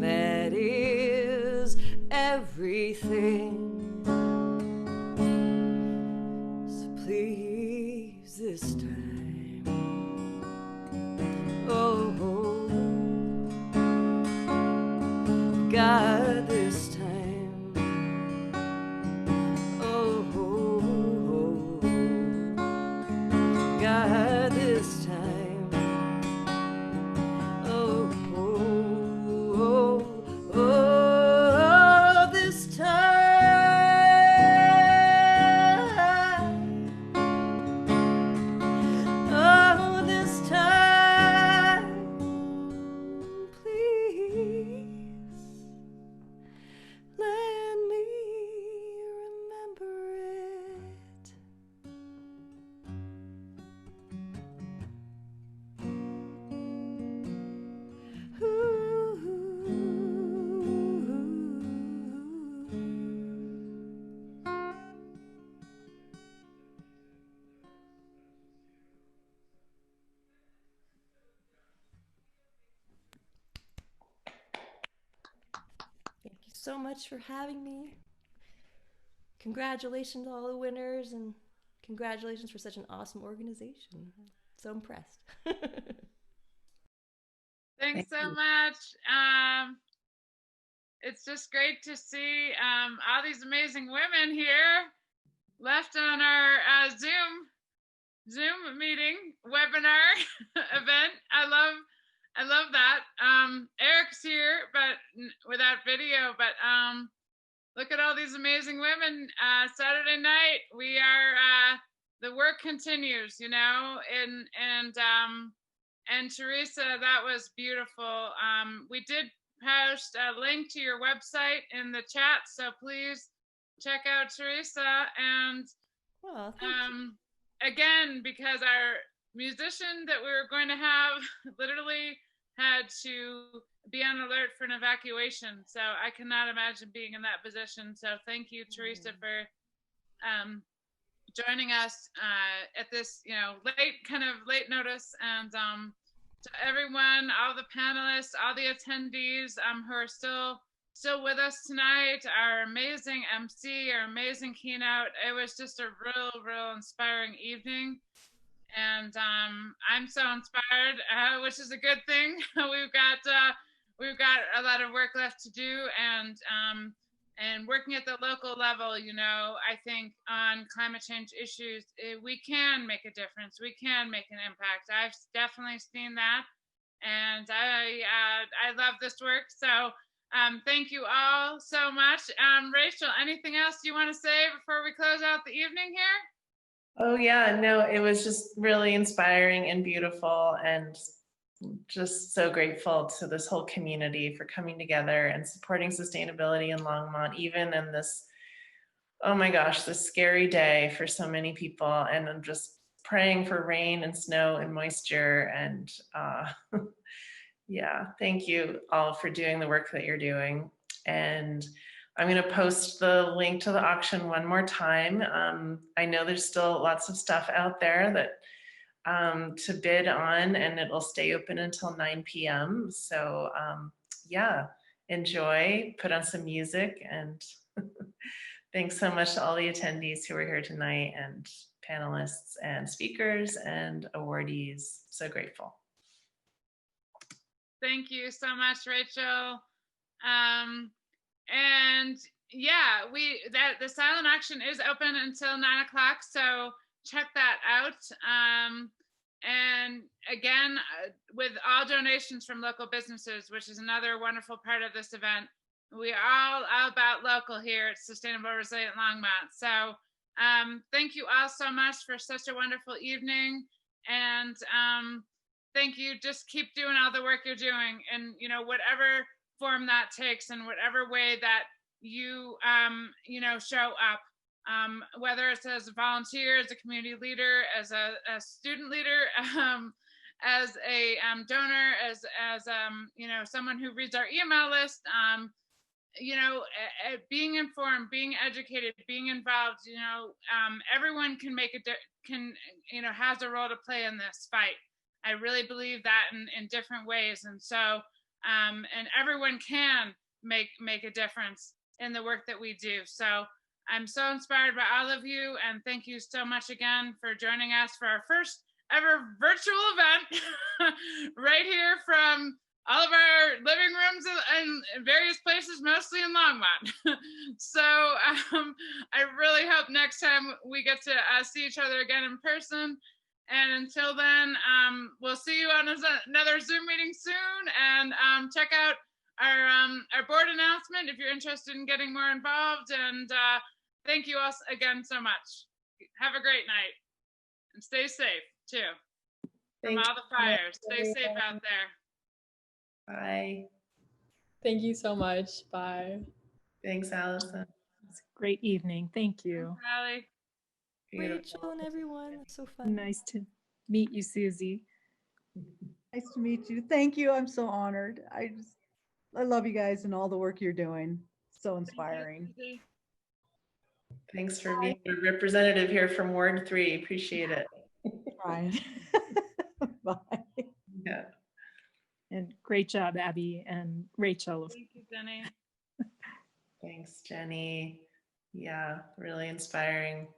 that is everything. So please this time, so much for having me. Congratulations to all the winners, and congratulations for such an awesome organization. I'm so impressed. Thanks so much. It's just great to see all these amazing women here left on our Zoom meeting webinar event. I love that. Eric's here, but without video. But look at all these amazing women. Saturday night, we are the work continues, you know, and Teresa, that was beautiful. We did post a link to your website in the chat, so please check out Teresa. And again, because our musician that we were going to have literally had to be on alert for an evacuation, so I cannot imagine being in that position. So thank you, Teresa, for joining us at this, you know, late notice. And to everyone, all the panelists, all the attendees who are still with us tonight, our amazing MC, our amazing keynote. It was just a real inspiring evening. And I'm so inspired, which is a good thing. We've got a lot of work left to do, and working at the local level, you know, I think on climate change issues, we can make a difference. We can make an impact. I've definitely seen that, and I love this work. So thank you all so much. Rachel, anything else you want to say before we close out the evening here? Oh yeah, no, it was just really inspiring and beautiful, and just so grateful to this whole community for coming together and supporting sustainability in Longmont, even in this, oh my gosh, this scary day for so many people. And I'm just praying for rain and snow and moisture. And yeah, thank you all for doing the work that you're doing. And I'm going to post the link to the auction one more time. I know there's still lots of stuff out there that to bid on, and it'll stay open until 9 p.m. So yeah, enjoy, put on some music, and thanks so much to all the attendees who were here tonight, and panelists and speakers and awardees. So grateful. Thank you so much, Rachel. And yeah, the silent auction is open until 9 o'clock, so check that out. And again, with all donations from local businesses, which is another wonderful part of this event, we are all about local here at Sustainable Resilient Longmont. So thank you all so much for such a wonderful evening. And thank you. Just keep doing all the work you're doing, and you know, whatever form that takes, and whatever way that you you know, show up. Whether it's as a volunteer, as a community leader, as a student leader, as a donor, as you know, someone who reads our email list, you know, being informed, being educated, being involved, you know, everyone can you know, has a role to play in this fight. I really believe that in different ways, and so and everyone can make a difference in the work that we do. So I'm so inspired by all of you, and thank you so much again for joining us for our first ever virtual event right here from all of our living rooms and various places, mostly in Longmont. So I really hope next time we get to see each other again in person. And until then, we'll see you on another Zoom meeting soon, and check out our board announcement if you're interested in getting more involved. And thank you all again so much. Have a great night, and stay safe too from all the fires. Stay safe out there. Bye. Thank you so much. Bye. Thanks, Allison. It's a great evening. Thank you. Thanks, Allie. Rachel and everyone, it's so fun. Nice to meet you, Susie. Nice to meet you. Thank you. I'm so honored. I love you guys and all the work you're doing. So inspiring. Thanks for being a representative here from Ward 3. Appreciate it. Right. Bye. Yeah. And great job, Abby and Rachel. Thank you, Jenny. Thanks, Jenny. Yeah, really inspiring.